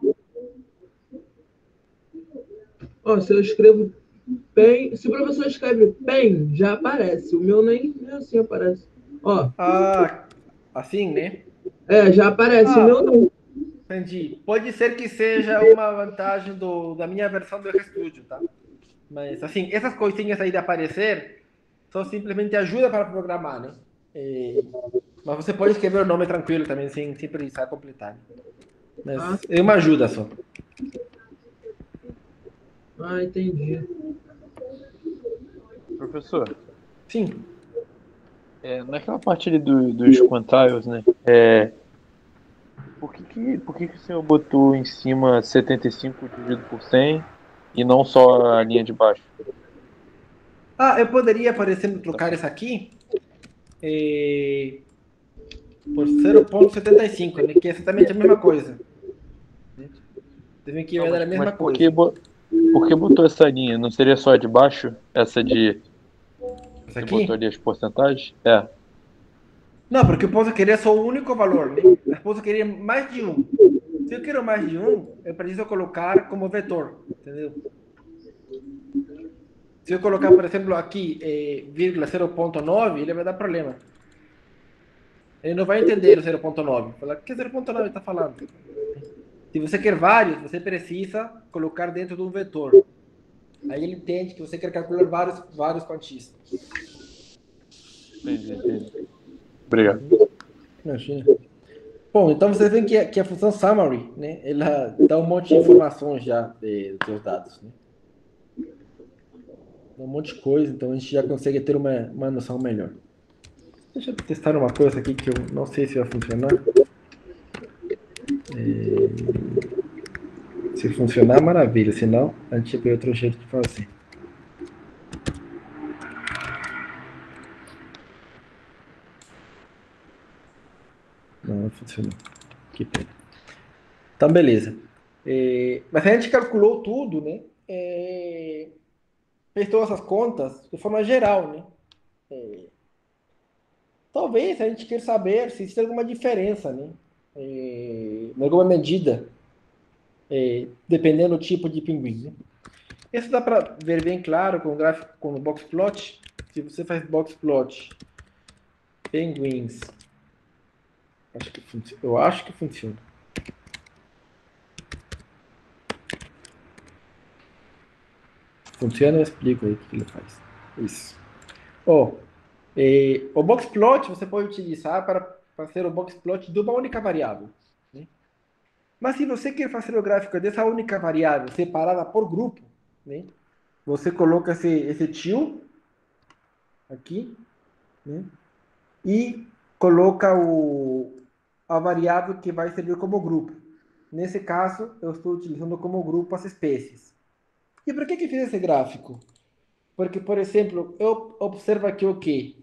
Ó, se eu escrevo pen... Se o professor escreve pen, já aparece. O meu nem assim aparece. Ó. Assim, né? Já aparece. O meu não. Entendi. Pode ser que seja uma vantagem da minha versão do RStudio, tá? Mas, assim, essas coisinhas aí de aparecer só simplesmente ajuda para programar, né? Mas você pode escrever o nome tranquilo também, sem precisar completar. Mas é uma ajuda só. Entendi. Professor? Sim. Naquela parte ali dos quantiles, né? Por que o senhor botou em cima 75 dividido por 100 e não só a linha de baixo? Eu poderia, por exemplo, trocar isso aqui por 0,75, né? Que é exatamente a mesma coisa. Deve que vai dar a mesma coisa. Por que botou essa linha? Não seria só a de baixo? Essa de... Essa aqui? Você botou ali as porcentagens? Não, porque eu posso querer só o único valor, né? Eu posso querer mais de um. Se eu quero mais de um, eu preciso colocar como vetor, entendeu? Se eu colocar, por exemplo, aqui, vírgula 0,9, ele vai dar problema. Ele não vai entender o 0,9. Falar, o que 0,9 está falando? Se você quer vários, você precisa colocar dentro de um vetor. Aí ele entende que você quer calcular vários quantis. Entendi. Obrigado. Imagina. Bom, então você vê que a função summary, né, ela dá um monte de informações já dos seus dados, né? Dá um monte de coisa, então a gente já consegue ter uma noção melhor. Deixa eu testar uma coisa aqui que eu não sei se vai funcionar. Se funcionar, maravilha. Se não, a gente vê outro jeito de fazer. Não funcionou. Que pena. Então, beleza. Mas a gente calculou tudo, né? Fez todas as contas de forma geral, né? talvez a gente queira saber se existe alguma diferença, né? Em alguma medida, dependendo do tipo de pinguim, né? Isso dá para ver bem claro com o gráfico, com o box plot. Se você faz box plot, pinguins, eu acho que funciona. Funciona, eu explico aí o que ele faz. Isso. O box plot você pode utilizar para fazer o box plot de uma única variável, né? Mas se você quer fazer o gráfico dessa única variável separada por grupo, né? Você coloca esse tio aqui, né? E coloca a variável que vai servir como grupo. Nesse caso, eu estou utilizando como grupo as espécies. E por que fiz esse gráfico? Porque, por exemplo, eu observo aqui o quê?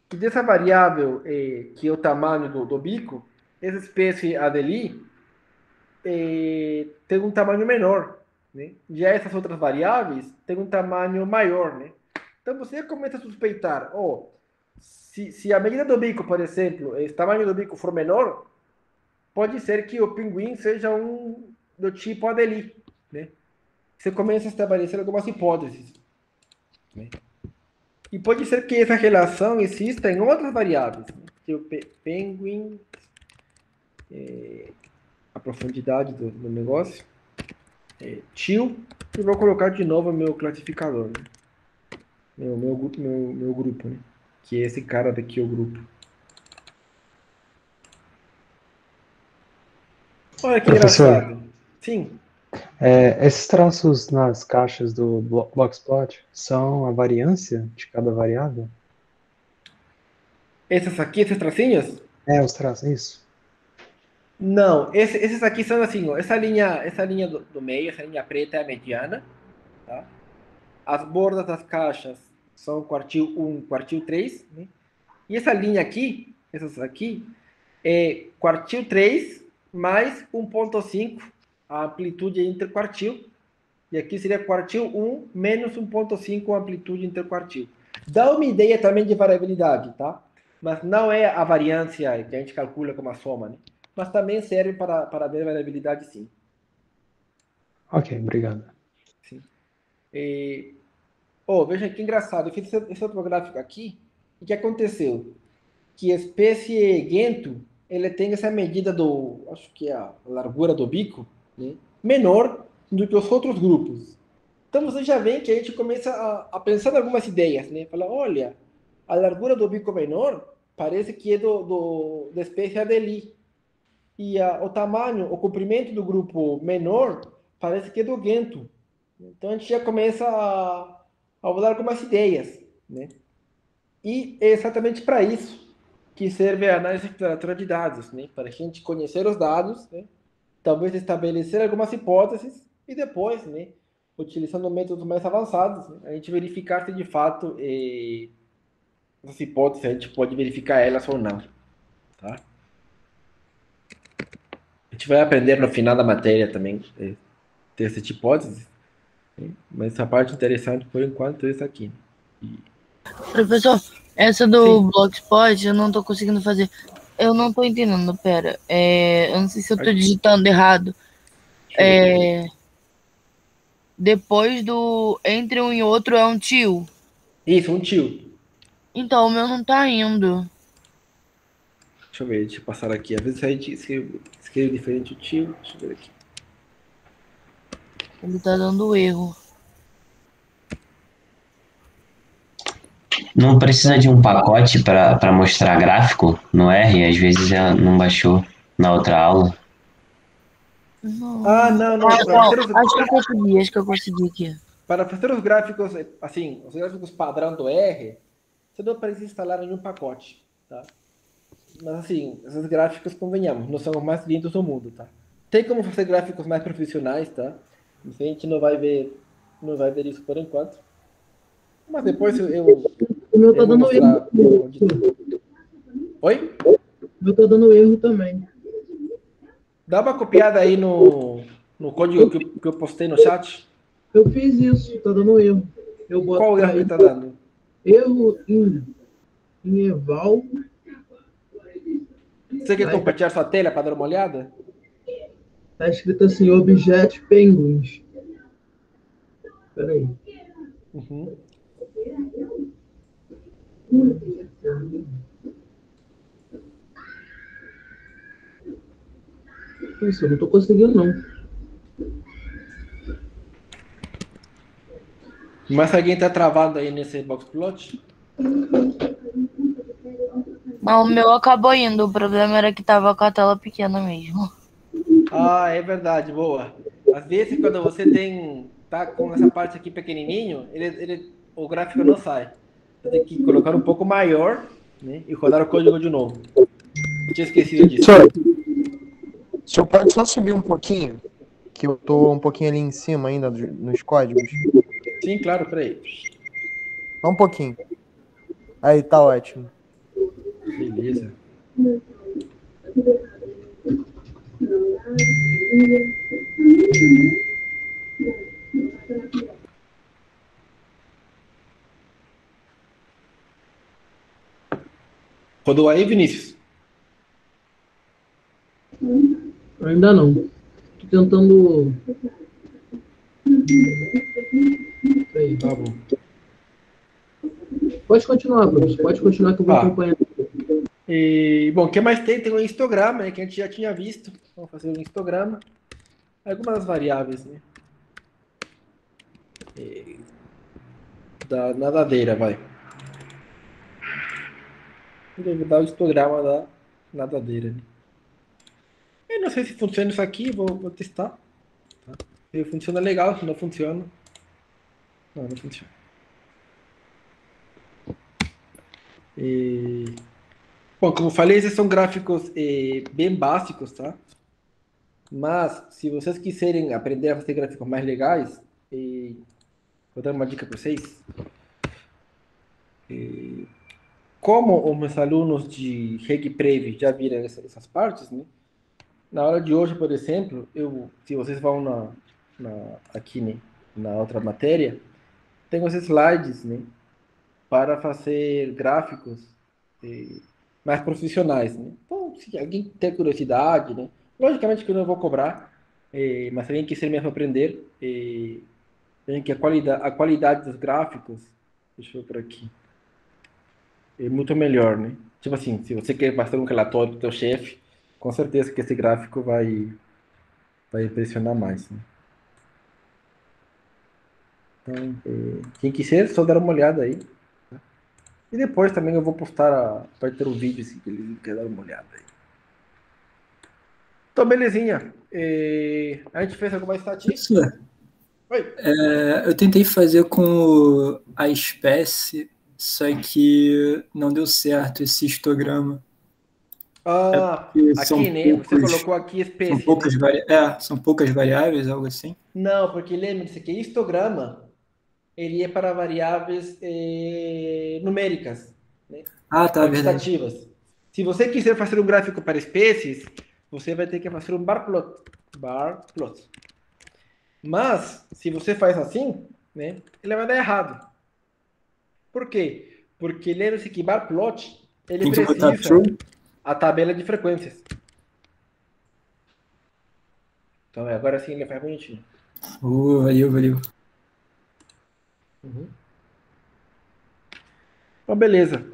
Que dessa variável, que é o tamanho do bico, essa espécie Adelie tem um tamanho menor, né? Já essas outras variáveis têm um tamanho maior, né? Então você começa a suspeitar, se a medida do bico, por exemplo, o tamanho do bico for menor, pode ser que o pinguim seja do tipo Adelie, né? Você começa a estabelecer algumas hipóteses, né? E pode ser que essa relação exista em outras variáveis, né? Que o pinguim, a profundidade do negócio, tio, e vou colocar de novo o meu classificador, né? Meu grupo, né? Que é esse cara daqui, o grupo. Olha que Professor, engraçado. Sim. Esses traços nas caixas do Boxplot são a variância de cada variável? Essas aqui, esses tracinhos? Os traços, isso. Não, esses aqui são assim, ó, essa linha do meio, essa linha preta é a mediana, tá? As bordas das caixas são quartil 1, quartil 3, né? E essa linha aqui, essas aqui, é quartil 3 mais 1.5, a amplitude interquartil. E aqui seria quartil 1 menos 1.5 a amplitude interquartil. Dá uma ideia também de variabilidade, tá? Mas não é a variância que a gente calcula como a soma, né? Mas também serve para ver variabilidade, sim. Ok, obrigado. Sim. Veja que engraçado. Eu fiz esse outro gráfico aqui. O que aconteceu? Que a espécie Gento, ele tem essa medida acho que é a largura do bico, né? Menor do que os outros grupos. Então você já vê que a gente começa a pensar em algumas ideias, né? Fala, olha, a largura do bico menor parece que é da espécie Adelie. E o tamanho, o comprimento do grupo menor parece que é do Gento. Então a gente já começa a mudar algumas ideias, né? E é exatamente para isso que serve a análise exploratória de dados, né? Para a gente conhecer os dados, né? Talvez estabelecer algumas hipóteses e depois, né, utilizando métodos mais avançados, né, a gente verificar se de fato essas hipóteses a gente pode verificar elas ou não, tá? A gente vai aprender no final da matéria também ter essa hipótese, né? Mas essa parte interessante por enquanto é essa aqui. Professor, essa do Blogspot eu não tô conseguindo fazer. Eu não tô entendendo, pera. Eu não sei se eu tô digitando errado. Depois do entre um e outro é um tio. Isso, um tio. Então, o meu não tá indo. Deixa eu ver, deixa eu passar aqui. Às vezes a gente escreve diferente o tio. Deixa eu ver aqui. Ele tá dando erro. Não precisa de um pacote para mostrar gráfico no R? Às vezes já não baixou na outra aula. Não. Não. Acho que eu consegui aqui. Para fazer os gráficos, assim, os gráficos padrão do R, você não precisa instalar nenhum pacote, tá? Mas assim, esses gráficos, convenhamos, não são os mais lindos do mundo, tá? Tem como fazer gráficos mais profissionais, tá? A gente não vai ver isso por enquanto. Mas depois o meu tá dando erro. Oi? O meu tá dando erro também. Dá uma copiada aí no código que eu postei no chat. Eu fiz isso, tá dando erro. Qual erro que tá dando? Erro em eval Você quer compartilhar sua tela para dar uma olhada? Tá escrito assim, Objet Penguins. Peraí. Uhum. Isso, eu não tô conseguindo, não. Mas alguém tá travado aí nesse Boxplot? Não, o meu acabou indo. O problema era que tava com a tela pequena mesmo. Ah, é verdade, boa. Às vezes, quando você tá com essa parte aqui pequenininho, o gráfico não sai. Você tem que colocar um pouco maior, né, e rodar o código de novo. Eu tinha esquecido disso. O senhor pode só subir um pouquinho? Que eu tô um pouquinho ali em cima ainda nos códigos. Sim, claro, peraí. Só um pouquinho. Aí, tá ótimo. Beleza. Rodou aí, Vinícius? Ainda não. Tô tentando... Peraí. Tá bom. Pode continuar, professor. Pode continuar que eu vou acompanhando. E, bom, o que mais tem? Tem um histograma, né, que a gente já tinha visto. Vamos fazer um histograma. Algumas variáveis, né? Da nadadeira, vai. Deve dar o histograma da nadadeira. Né? Eu não sei se funciona isso aqui, vou testar. Tá? Se funciona legal, se não funciona. Não funciona. Bom, como eu falei, esses são gráficos bem básicos, tá? Mas, se vocês quiserem aprender a fazer gráficos mais legais, vou dar uma dica para vocês. Como os meus alunos de RegPrev já viram essas partes, né? Na aula de hoje, por exemplo, se vocês vão aqui, né, na outra matéria, tem os slides, né, para fazer gráficos mais profissionais, né? Então, se alguém tem curiosidade, né, logicamente que eu não vou cobrar, mas se alguém quiser mesmo aprender, tem que a qualidade dos gráficos, deixa eu ver por aqui, é muito melhor, né? Tipo assim, se você quer fazer um relatório para o teu chefe, com certeza que esse gráfico vai impressionar mais, né? Então, quem quiser, só dar uma olhada aí. Tá? E depois também eu vou postar, vai ter um vídeo se ele quer dar uma olhada aí. Então, belezinha. A gente fez alguma estatística? Oi. Eu tentei fazer com a espécie, só que não deu certo esse histograma. Aqui, né? Você colocou aqui espécie. São poucas variáveis, algo assim? Não, porque lembre-se que histograma ele é para variáveis numéricas, né? Tá, quantitativas. Verdade. Se você quiser fazer um gráfico para espécies, você vai ter que fazer um bar plot. Mas, se você faz assim, né, ele vai dar errado. Por quê? Porque lembre-se que bar plot, ele precisa a tabela de frequências. Então, agora sim ele faz bonitinho. Valeu. Uhum. Então, beleza.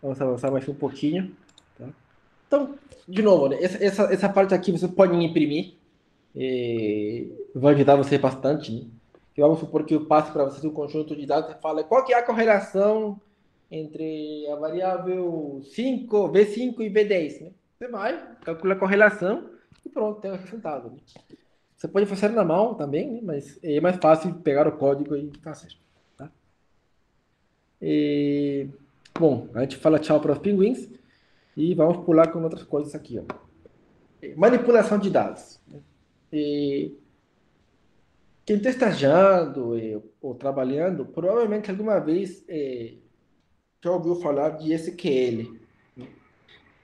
Vamos avançar mais um pouquinho. Tá? Então, de novo, né? essa parte aqui vocês podem imprimir. Vai ajudar você bastante. Né? E vamos supor que eu passe para vocês um conjunto de dados e fala qual que é a correlação entre a variável 5, V5 e V10. Né? Você vai, calcula a correlação e pronto, tem o resultado. Né? Você pode fazer na mão também, né? Mas é mais fácil pegar o código e fazer. Tá? Bom, a gente fala tchau para os pinguins e vamos pular com outras coisas aqui. Ó. Manipulação de dados. Quem está estagiando ou trabalhando, provavelmente alguma vez já ouviu falar de SQL.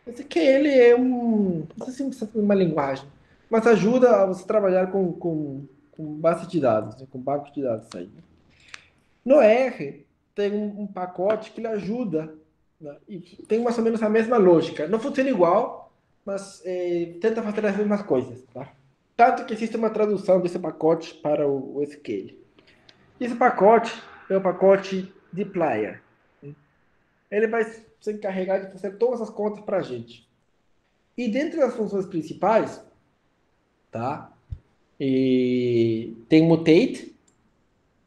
SQL é não sei se é uma linguagem, mas ajuda a você trabalhar com base de dados, né? Com banco de dados aí. No R, tem um pacote que lhe ajuda né? E tem mais ou menos a mesma lógica. Não funciona igual, mas tenta fazer as mesmas coisas, tá? Tanto que existe uma tradução desse pacote para o SQL. Esse pacote é o pacote dplyr. Ele vai se encarregar de fazer todas as contas para a gente. E dentro das funções principais, tá? E tem mutate,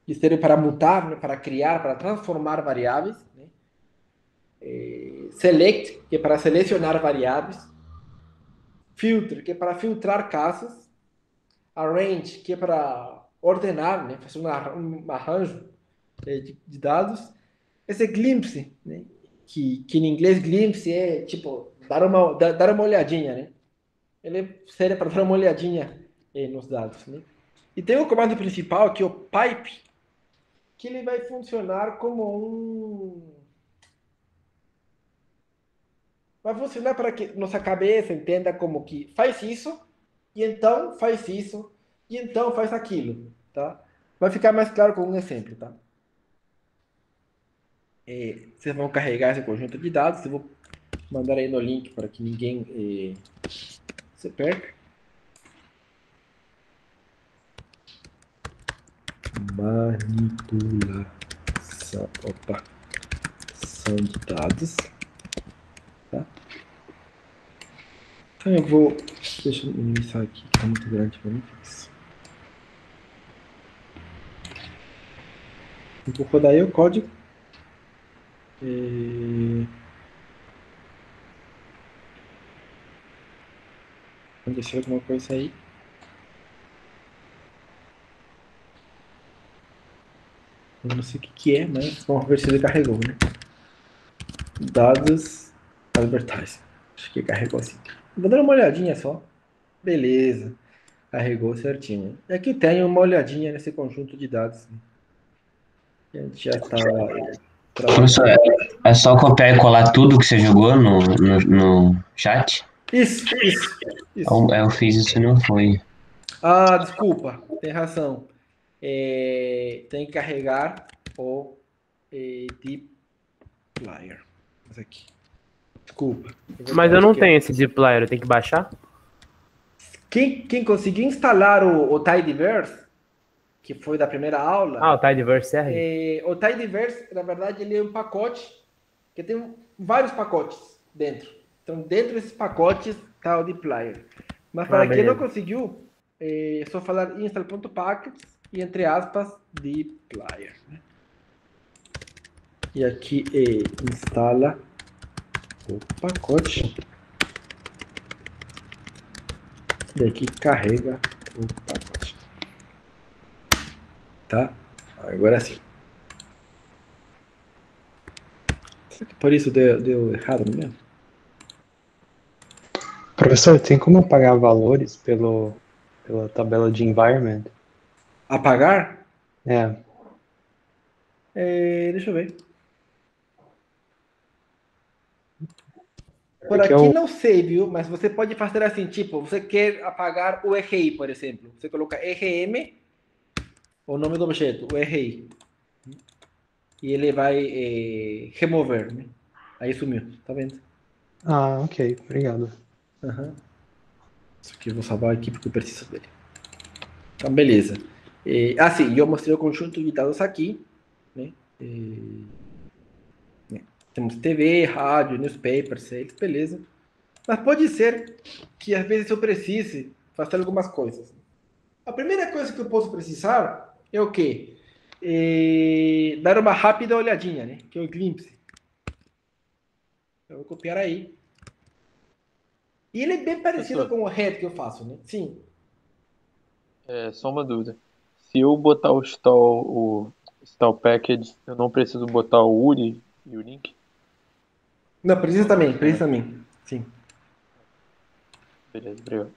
que serve para mutar, né? Para criar, para transformar variáveis, né? Select, que é para selecionar variáveis. Filter, que é para filtrar casos. Arrange, que é para ordenar, né? Fazer um arranjo de dados. Esse glimpse, né? Que em inglês glimpse é tipo dar uma olhadinha, né? Ele serve para dar uma olhadinha nos dados, né? E tem o comando principal, que é o pipe, que ele vai funcionar como vai funcionar para que nossa cabeça entenda como que faz isso, e então faz isso, e então faz aquilo, tá? Vai ficar mais claro com um exemplo, tá? Vocês vão carregar esse conjunto de dados, eu vou mandar aí no link para que ninguém se perca. Manipulação, são de dados, tá? Então eu vou, deixa eu minimizar aqui, que tá muito grande para mim. Eu vou rodar aí o código. Aconteceu alguma coisa aí. Eu não sei o que é, mas vamos ver se ele carregou, né? Dados advertising. Acho que carregou assim. Vou dar uma olhadinha só. Beleza. Carregou certinho. E aqui tem uma olhadinha nesse conjunto de dados. A gente já está Professor, é só copiar e colar tudo que você jogou no chat? Isso. Eu fiz isso e não foi. Ah, desculpa. Tem razão. Tem que carregar o dplyr. Esse aqui. Desculpa. Mas eu não tenho esse dplyr, eu tenho que baixar? Quem conseguiu instalar o Tidyverse, que foi da primeira aula... Ah, o Tidyverse serve? O Tidyverse, na verdade, ele é um pacote que tem vários pacotes dentro. Então, dentro desses pacotes está o dplyr. Mas para quem não conseguiu, é só falar install.packets e, entre aspas, dplyr. Né? E aqui instala o pacote. E aqui carrega o pacote. Tá? Agora sim. Será que por isso deu errado mesmo? Professor, tem como apagar valores pela tabela de environment? Apagar? Deixa eu ver. Por aqui não sei, viu? Mas você pode fazer assim, tipo, você quer apagar o RI, por exemplo. Você coloca RM, o nome do objeto, o RI. E ele vai remover, né? Aí sumiu, tá vendo? Ah, ok, obrigado. Isso aqui eu vou salvar aqui porque eu preciso dele. Então, beleza. Sim, eu mostrei o conjunto de dados aqui, né? Temos TV, rádio, newspaper, sales, beleza. Mas pode ser que às vezes eu precise fazer algumas coisas. A primeira coisa que eu posso precisar é o quê? Dar uma rápida olhadinha, né? Que é o glimpse. Eu vou copiar aí. E ele é bem parecido com o head que eu faço, né? Sim. Só uma dúvida. Se eu botar o install package, eu não preciso botar o URI e o link? Não, precisa também. Sim. Beleza, obrigado.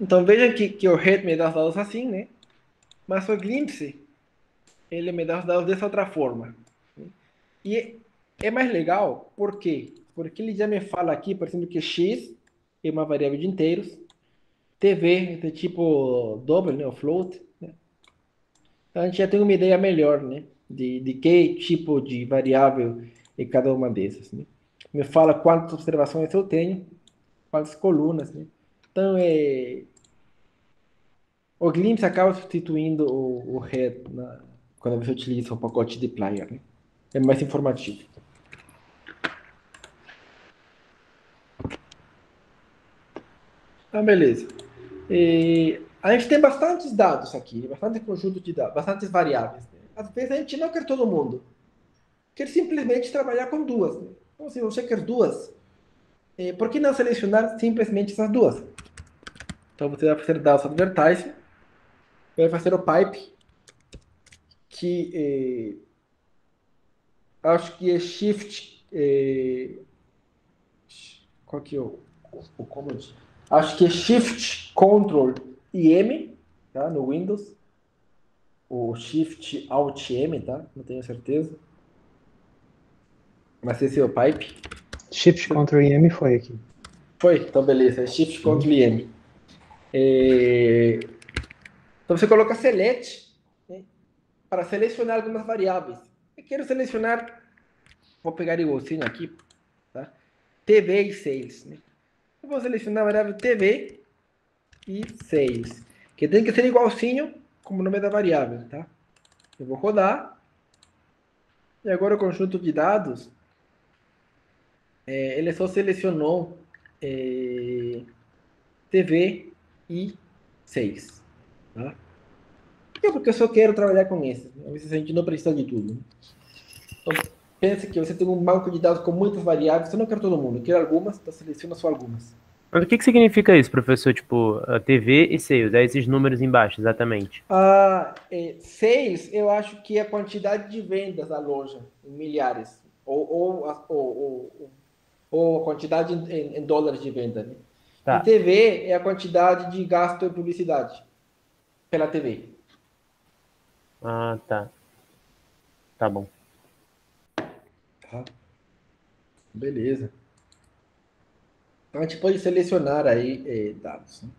Então veja que o head me dá os dados assim, né? Mas o glimpse, ele me dá os dados dessa outra forma. E é mais legal, por quê? Porque ele já me fala aqui, por exemplo, que x é uma variável de inteiros, TV é tipo double, né? O float, né? Então a gente já tem uma ideia melhor, né? de que tipo de variável é cada uma dessas, né? Me fala quantas observações eu tenho, quantas colunas, né? Então, o Glimpse acaba substituindo o head quando você utiliza o pacote de dplyr, né? É mais informativo. Ah, beleza. A gente tem bastantes dados aqui, bastante conjunto de dados, bastantes variáveis, né? Às vezes a gente não quer todo mundo. Quer simplesmente trabalhar com duas, né? Então, se você quer duas, por que não selecionar simplesmente essas duas? Então, você vai fazer dados advertising, vai fazer o pipe, que acho que é shift... qual que é o command? Acho que é shift, control e M, tá? No Windows. O shift, alt, M, tá? Não tenho certeza. Mas esse é o pipe. Shift Ctrl e M foi aqui. Foi? Então, beleza. É Shift, Ctrl e M. Então, você coloca select, né, para selecionar algumas variáveis. Eu quero selecionar, vou pegar igualzinho aqui, tá? TV e sales, né? Eu vou selecionar a variável TV e sales, que tem que ser igualzinho como o nome da variável, tá? Eu vou rodar. E agora o conjunto de dados, ele só selecionou TV e 6. Tá? Porque eu só quero trabalhar com esse. Às vezes a gente não precisa de tudo. Então, pense que você tem um banco de dados com muitas variáveis, você não quer todo mundo, quer algumas, então seleciona só algumas. Mas o que significa isso, professor? Tipo, a TV e sales, é esses números embaixo, exatamente. Sales, eu acho que é a quantidade de vendas da loja, em milhares. Ou a quantidade em dólares de venda. Né? Tá. E TV é a quantidade de gasto em publicidade pela TV. Ah, tá. Tá bom. Tá. Beleza. Então a gente pode selecionar aí dados. Né?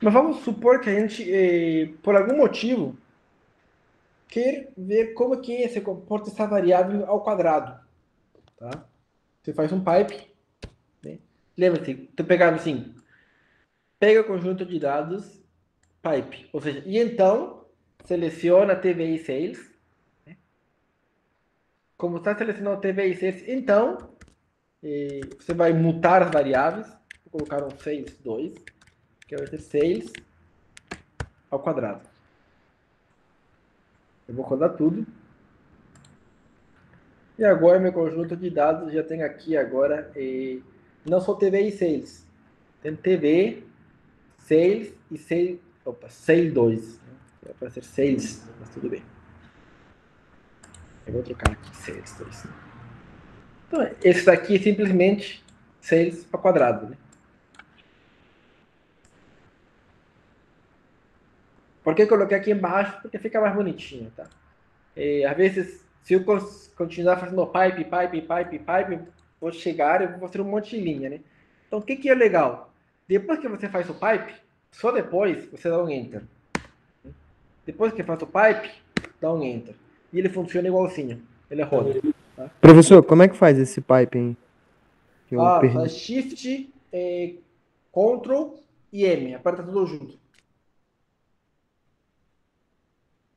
Mas vamos supor que a gente, por algum motivo, quer ver como que se comporta essa variável ao quadrado. Tá? Você faz um pipe. Né? Lembra-se, estou pegando assim, pega o conjunto de dados, pipe. Ou seja, e então, seleciona TV e sales. Né? Como está selecionando TV e sales, então, você vai mutar as variáveis. Vou colocar um sales 2, que vai ser sales ao quadrado. Eu vou rodar tudo. E agora meu conjunto de dados já tem aqui agora, não só TV e sales. Tem TV, sales e sales, sale 2. Né? Vai aparecer sales, mas tudo bem. Eu vou trocar aqui sales 2. Então, esse daqui é simplesmente sales ao quadrado. Né? Por que eu coloquei aqui embaixo? Porque fica mais bonitinho, tá? Às vezes, se eu continuar fazendo pipe, vou chegar e vou fazer um monte de linha, né? Então, o que é legal? Depois que você faz o pipe, só depois você dá um enter. Depois que faz o pipe, dá um enter. E ele funciona igualzinho. Ele roda. Tá? Professor, como é que faz esse pipe, hein? Faz Shift, Ctrl e M. Aperta tudo junto.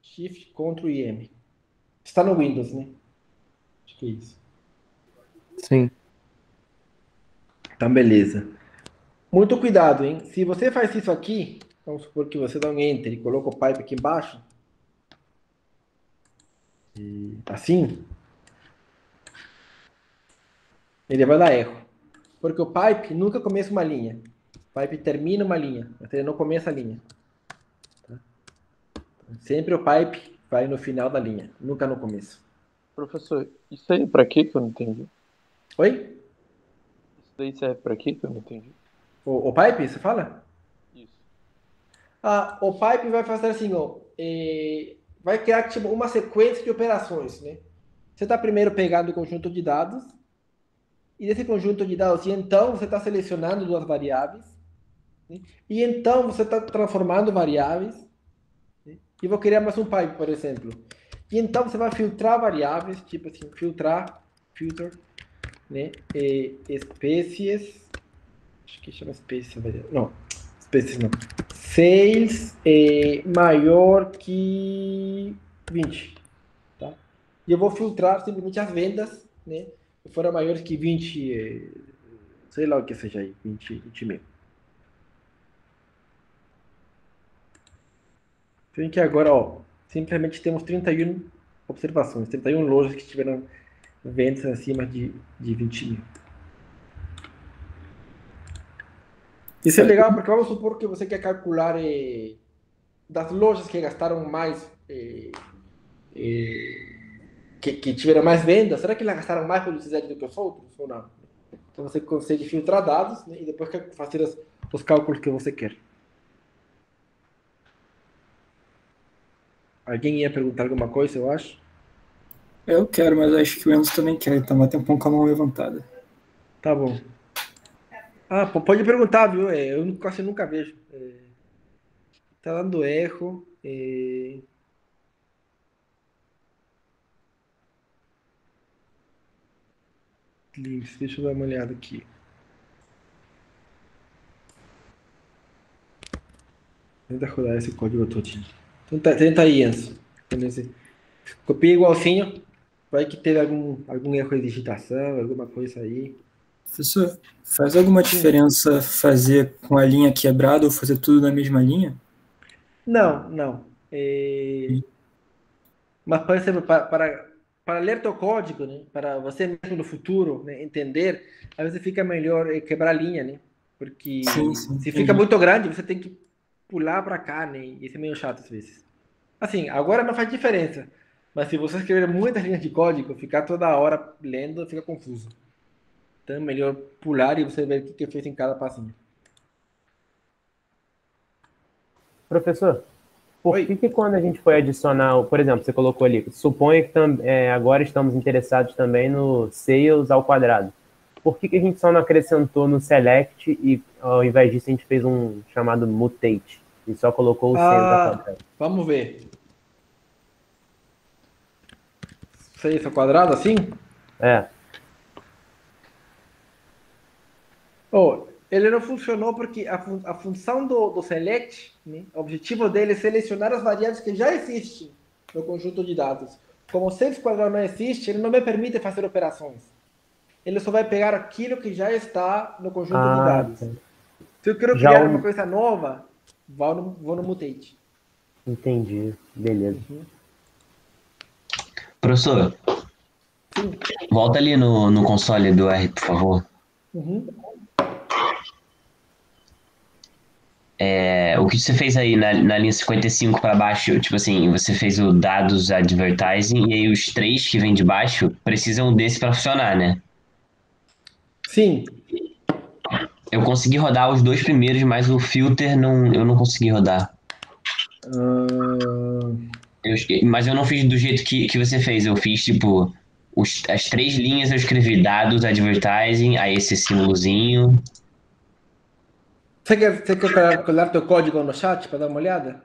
Shift, Ctrl e M. Está no Windows, né? Acho que é isso. Sim. Então, beleza. Muito cuidado, hein? Se você faz isso aqui, vamos supor que você dá um Enter e coloca o pipe aqui embaixo. Assim. Ele vai dar erro. Porque o pipe nunca começa uma linha. O pipe termina uma linha, mas ele não começa a linha. Tá? Sempre o pipe vai no final da linha, nunca no começo. Professor, isso aí é pra quê que eu não entendi? Oi? Isso daí serve pra quê que eu não entendi? O pipe, você fala? Isso. O pipe vai fazer assim, ó, vai criar tipo, uma sequência de operações, né? Você está primeiro pegando o conjunto de dados, e desse conjunto de dados, e então você está selecionando duas variáveis, né? E então você está transformando variáveis, né? E vou criar mais um pipe, por exemplo. E então você vai filtrar variáveis, tipo assim, filter, né? Espécies, acho que chama espécie, não, espécies não. Sales maior que 20, tá? E eu vou filtrar simplesmente as vendas, né? Se for maiores que 20, sei lá o que seja aí, 20 mil. Tem que agora, ó, simplesmente temos 31 observações, 31 lojas que tiveram vendas acima de 20 mil. Isso é legal porque vamos supor que você quer calcular das lojas que gastaram mais, que tiveram mais vendas, será que elas gastaram mais publicidade do que os outros ou não? Então você consegue filtrar dados, né, e depois fazer os cálculos que você quer. Alguém ia perguntar alguma coisa, eu acho? Eu quero, mas acho que o Enzo também quer, então vai ter um pouco com a mão levantada. Tá bom. Ah, pode perguntar, viu? Eu quase nunca vejo. Tá dando erro. Deixa eu dar uma olhada aqui. Tenta rodar esse código todinho. Tenta aí, Enzo. Copia igualzinho. Vai que teve algum erro de digitação, alguma coisa aí. Professor, faz alguma diferença fazer com a linha quebrada ou fazer tudo na mesma linha? Não. Mas, por exemplo, para ler teu código, né, para você mesmo no futuro, né, entender, às vezes fica melhor quebrar a linha, né? Porque Sim, se fica muito grande, você tem que pular para cá, né? E isso é meio chato às vezes. Assim, agora não faz diferença. Mas se você escrever muitas linhas de código, ficar toda hora lendo, fica confuso. Então é melhor pular e você ver o que fez em cada passinho. Professor, por que quando a gente foi adicionar, por exemplo, você colocou ali, suponha que agora estamos interessados também no sales ao quadrado. Por que a gente só não acrescentou no select e ao invés disso a gente fez um chamado mutate e só colocou o sales ao quadrado? Vamos ver. Sales ao quadrado assim? É. Ele não funcionou porque a função do select, né, o objetivo dele é selecionar as variáveis que já existem no conjunto de dados. Como o sales quadrado não existe, ele não me permite fazer operações. Ele só vai pegar aquilo que já está no conjunto de dados. Tá. Se eu quero criar uma coisa nova, vou no mutate. Entendi, beleza. Professor, volta ali no console do R, por favor. O que você fez aí na linha 55 para baixo, tipo assim, você fez o dados advertising e aí os 3 que vem de baixo precisam desse para funcionar, né? Sim. Eu consegui rodar os 2 primeiros, mas o filter eu não consegui rodar. Mas eu não fiz do jeito que você fez, eu fiz tipo as 3 linhas eu escrevi dados advertising, aí esse símbolozinho. Você quer colar teu código no chat para dar uma olhada?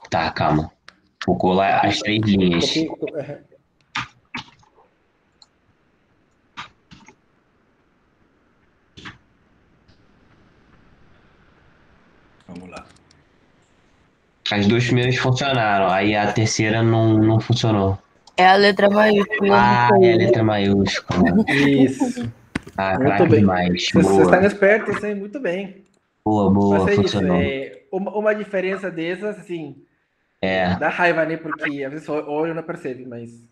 Tá, calma. Vou colar as 3 linhas. Vamos lá. As 2 primeiras funcionaram, aí a terceira não funcionou. É a letra maiúscula. É a letra maiúscula. Isso. Muito bem. Vocês estão espertos, hein? Muito bem. Boa, mas funcionou. Isso, uma diferença dessas, assim, dá raiva, né? Porque às vezes olha e não percebe, mas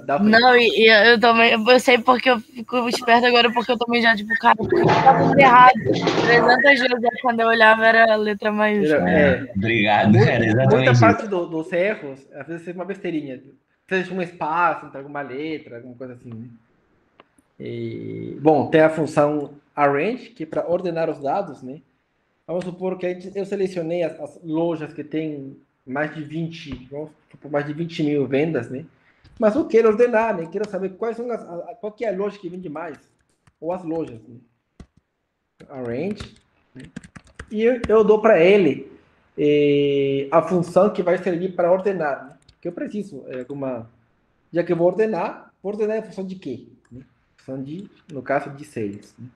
dá pra... Não, e eu também, eu sei porque eu fico esperto agora, porque eu também já, tipo, cara, tá tudo errado. 300 vezes quando eu olhava era a letra maiúscula. Obrigado, era exatamente muita isso. parte dos erros, às vezes é uma besteirinha. Você deixa um espaço entre alguma letra, alguma coisa assim, né? Bom, tem a função arrange, que é para ordenar os dados, né? Vamos supor que eu selecionei as lojas que têm mais de 20 mil vendas, né? Mas eu quero ordenar, né? Quero saber qual que é a loja que vende mais. Ou as lojas, né? Arrange. Né? E eu dou para ele a função que vai servir para ordenar. Né? que eu preciso, já que eu vou ordenar em função de quê? Né? Função de, no caso de sales. Né?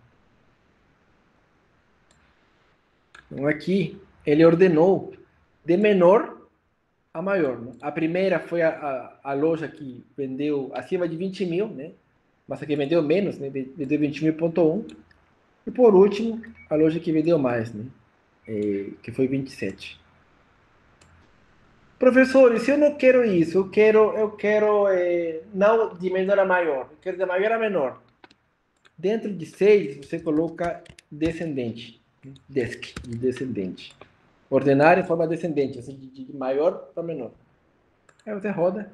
Então aqui, ele ordenou de menor a maior. Né? A primeira foi a loja que vendeu acima de 20 mil, né? Mas a que vendeu menos, né? Vendeu 20.1. E por último, a loja que vendeu mais, né? Que foi 27. Professor, e se eu não quero isso? Eu quero não de menor a maior, eu quero de maior a menor. Dentro de 6, você coloca descendente, desk, de descendente. Ordenar em forma descendente, assim, de maior para menor. Aí você roda.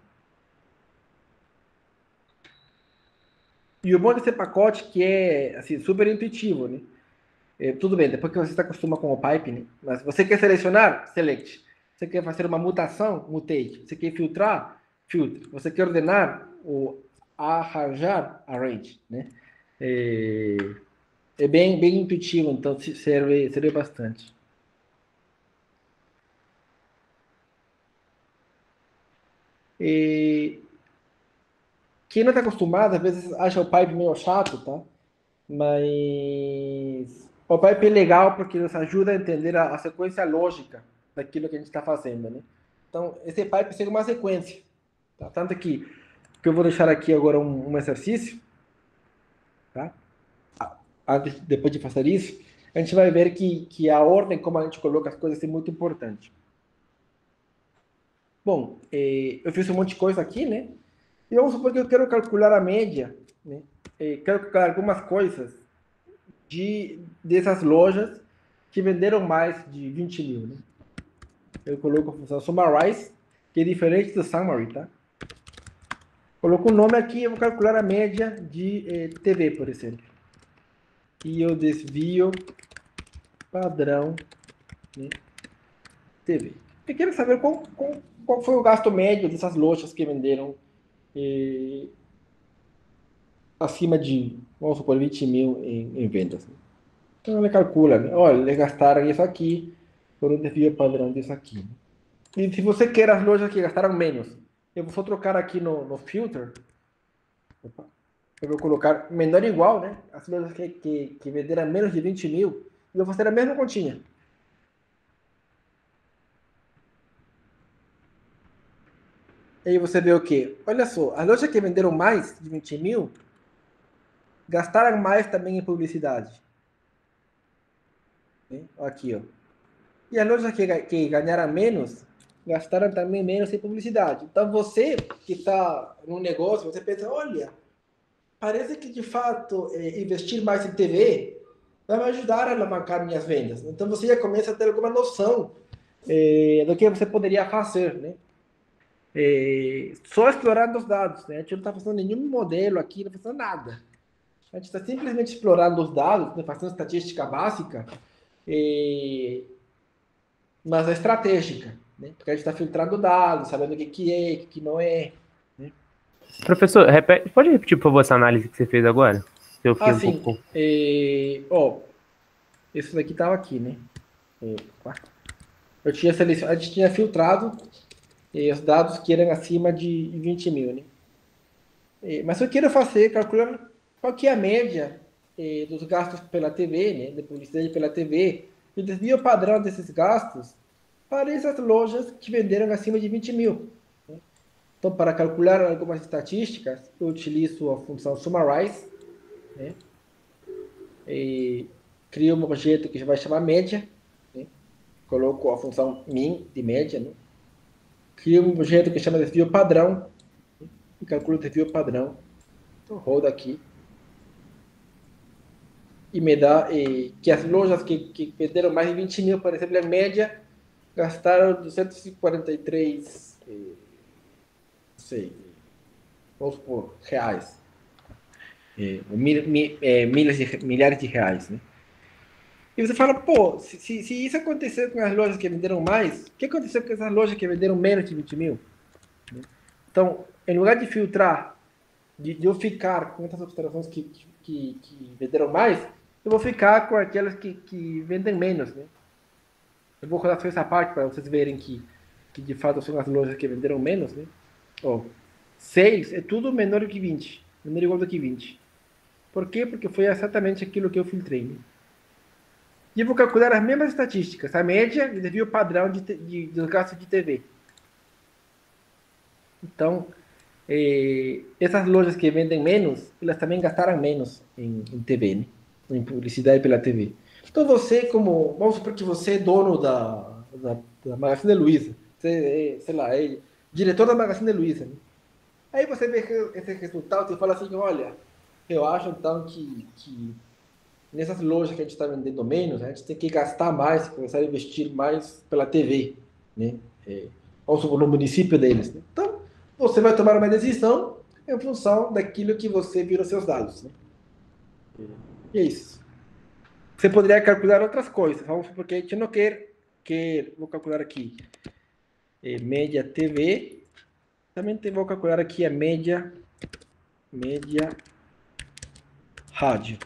E o bom desse pacote que é assim, super intuitivo, né? Tudo bem, depois que você se acostuma com o pipe, né? Mas você quer selecionar? Select. Você quer fazer uma mutação? Mutate. Você quer filtrar? Filtre. Você quer ordenar? Ou arranjar? Arrange, né? É bem intuitivo, então serve bastante. Quem não está acostumado, às vezes acha o pipe meio chato, tá? Mas o pipe é legal porque nos ajuda a entender a sequência lógica daquilo que a gente está fazendo, né? Então, esse pipe segue uma sequência. Tá? Tanto que eu vou deixar aqui agora um exercício, tá? Depois de fazer isso, a gente vai ver que a ordem como a gente coloca as coisas é muito importante. Bom, eu fiz um monte de coisa aqui, né? E vamos supor que eu quero calcular a média, né? Quero calcular algumas coisas dessas lojas que venderam mais de 20 mil, né? Eu coloco a função summarize, que é diferente do summary, tá? Coloco um nome aqui, eu vou calcular a média de TV, por exemplo. E eu desvio padrão, né, TV. Eu quero saber qual foi o gasto médio dessas lojas que venderam acima de, vamos supor, 20 mil em vendas. Então, ele calcula, né? Olha, eles gastaram isso aqui por um desvio padrão disso aqui. E se você quer as lojas que gastaram menos, eu vou só trocar aqui no filter. Opa. Eu vou colocar menor ou igual, né? As lojas que venderam menos de 20 mil, e eu vou fazer a mesma continha. Aí você vê o quê? Olha só, as lojas que venderam mais de 20 mil gastaram mais também em publicidade. Aqui, ó. E as lojas que ganharam menos gastaram também menos em publicidade. Então você que está no negócio, você pensa, olha, parece que de fato investir mais em TV vai me ajudar a alavancar minhas vendas. Então você já começa a ter alguma noção do que você poderia fazer, né? Só explorando os dados, né? A gente não está fazendo nenhum modelo aqui, não está fazendo nada. A gente está simplesmente explorando os dados, né? Fazendo estatística básica, mas é estratégica, né? Porque a gente está filtrando dados, sabendo o que é, o que não é. Né? Professor, pode repetir, por favor, essa análise que você fez agora? Eu fiquei um pouco... Isso daqui estava aqui, né? A gente tinha filtrado os dados que eram acima de 20 mil, né? Mas eu quero calcular qual que é a média dos gastos pela TV, né? De publicidade pela TV, e o desvio padrão desses gastos para essas lojas que venderam acima de 20 mil. Né? Então, para calcular algumas estatísticas, eu utilizo a função summarize, né? Crio um objeto que vai chamar média, né? Coloco a função min de média, né? Crio um objeto que chama desvio padrão, né? E calculo o desvio padrão. Então, rodo aqui. E me dá que as lojas que venderam mais de 20 mil, por exemplo, em média, gastaram 243, não sei, vamos supor, reais. Milhares de reais, né? E você fala, pô, se isso aconteceu com as lojas que venderam mais, o que aconteceu com essas lojas que venderam menos de 20 mil? Então, em lugar de filtrar, de eu ficar com essas observações que venderam mais, eu vou ficar com aquelas que vendem menos, né? Eu vou rodar só essa parte para vocês verem que que de fato são as lojas que venderam menos, né? Ó, sales é tudo menor que 20, menor ou igual do que 20. Por quê? Porque foi exatamente aquilo que eu filtrei, né? E eu vou calcular as mesmas estatísticas, a média e desvio padrão dos gastos de TV. Então, essas lojas que vendem menos, elas também gastaram menos em TV, né? Em publicidade pela TV. Então você, vamos supor que você é dono da Magazine Luiza, você sei lá, é diretor da Magazine Luiza, né? Aí você vê esse resultado e fala assim, olha, eu acho então que nessas lojas que a gente está vendendo menos, a gente tem que gastar mais, começar a investir mais pela TV, né? Vamos supor, no município deles, né? Então, você vai tomar uma decisão em função daquilo que você viu nos seus dados, né? E é isso. Você poderia calcular outras coisas, vamos supor que a gente não quer vou calcular aqui, média TV, também vou calcular aqui a média rádio.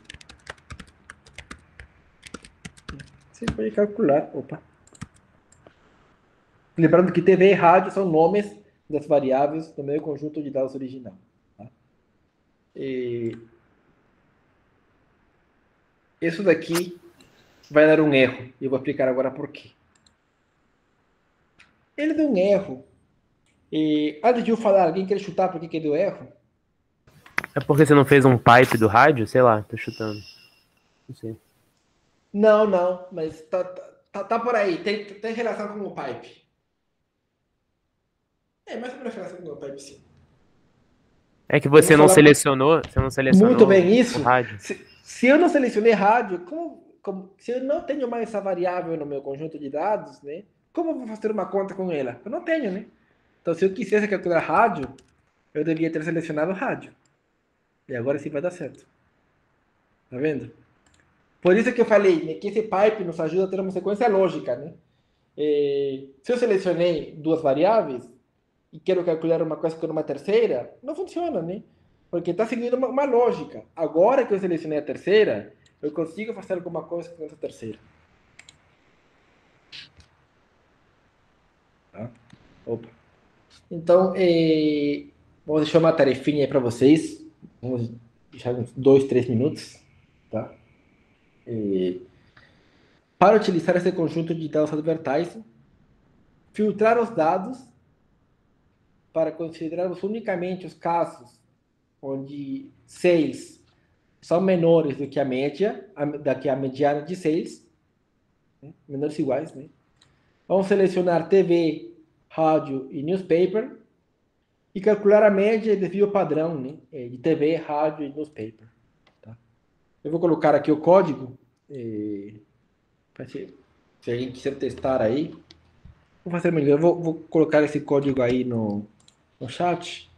Você pode calcular, opa. Lembrando que TV e rádio são nomes das variáveis do meu conjunto de dados original. Tá? Isso daqui vai dar um erro. E eu vou explicar agora por quê. Ele deu um erro. Antes de eu falar, alguém quer chutar por que deu erro? É porque você não fez um pipe do rádio? Sei lá, tô chutando. Não sei. Não, mas tá por aí. Tem relação com o pipe. Mais ou menos relação com o pipe, sim. É que você não selecionou, muito bem isso. O rádio. Se eu não selecionei rádio, se eu não tenho mais essa variável no meu conjunto de dados, né? Como eu vou fazer uma conta com ela? Eu não tenho, né? Então, se eu quisesse calcular rádio, eu devia ter selecionado rádio. E agora sim vai dar certo. Tá vendo? Por isso que eu falei, né, que esse pipe nos ajuda a ter uma sequência lógica, né? Se eu selecionei duas variáveis e quero calcular uma coisa com uma terceira, não funciona, né? Porque está seguindo uma lógica. Agora que eu selecionei a terceira, eu consigo fazer alguma coisa com essa terceira. Tá? Opa. Então, vou deixar uma tarefinha aí para vocês. Vamos deixar uns 2, 3 minutos. Tá? Para utilizar esse conjunto de dados advertising, filtrar os dados para considerarmos unicamente os casos onde sales são menores do que a média, que a mediana de sales, né? Menores iguais, né? Vamos selecionar TV, rádio e newspaper e calcular a média e desvio padrão, né? De TV, rádio e newspaper. Tá? Eu vou colocar aqui o código, se alguém quiser testar aí. Vou fazer melhor, vou colocar esse código aí no chat,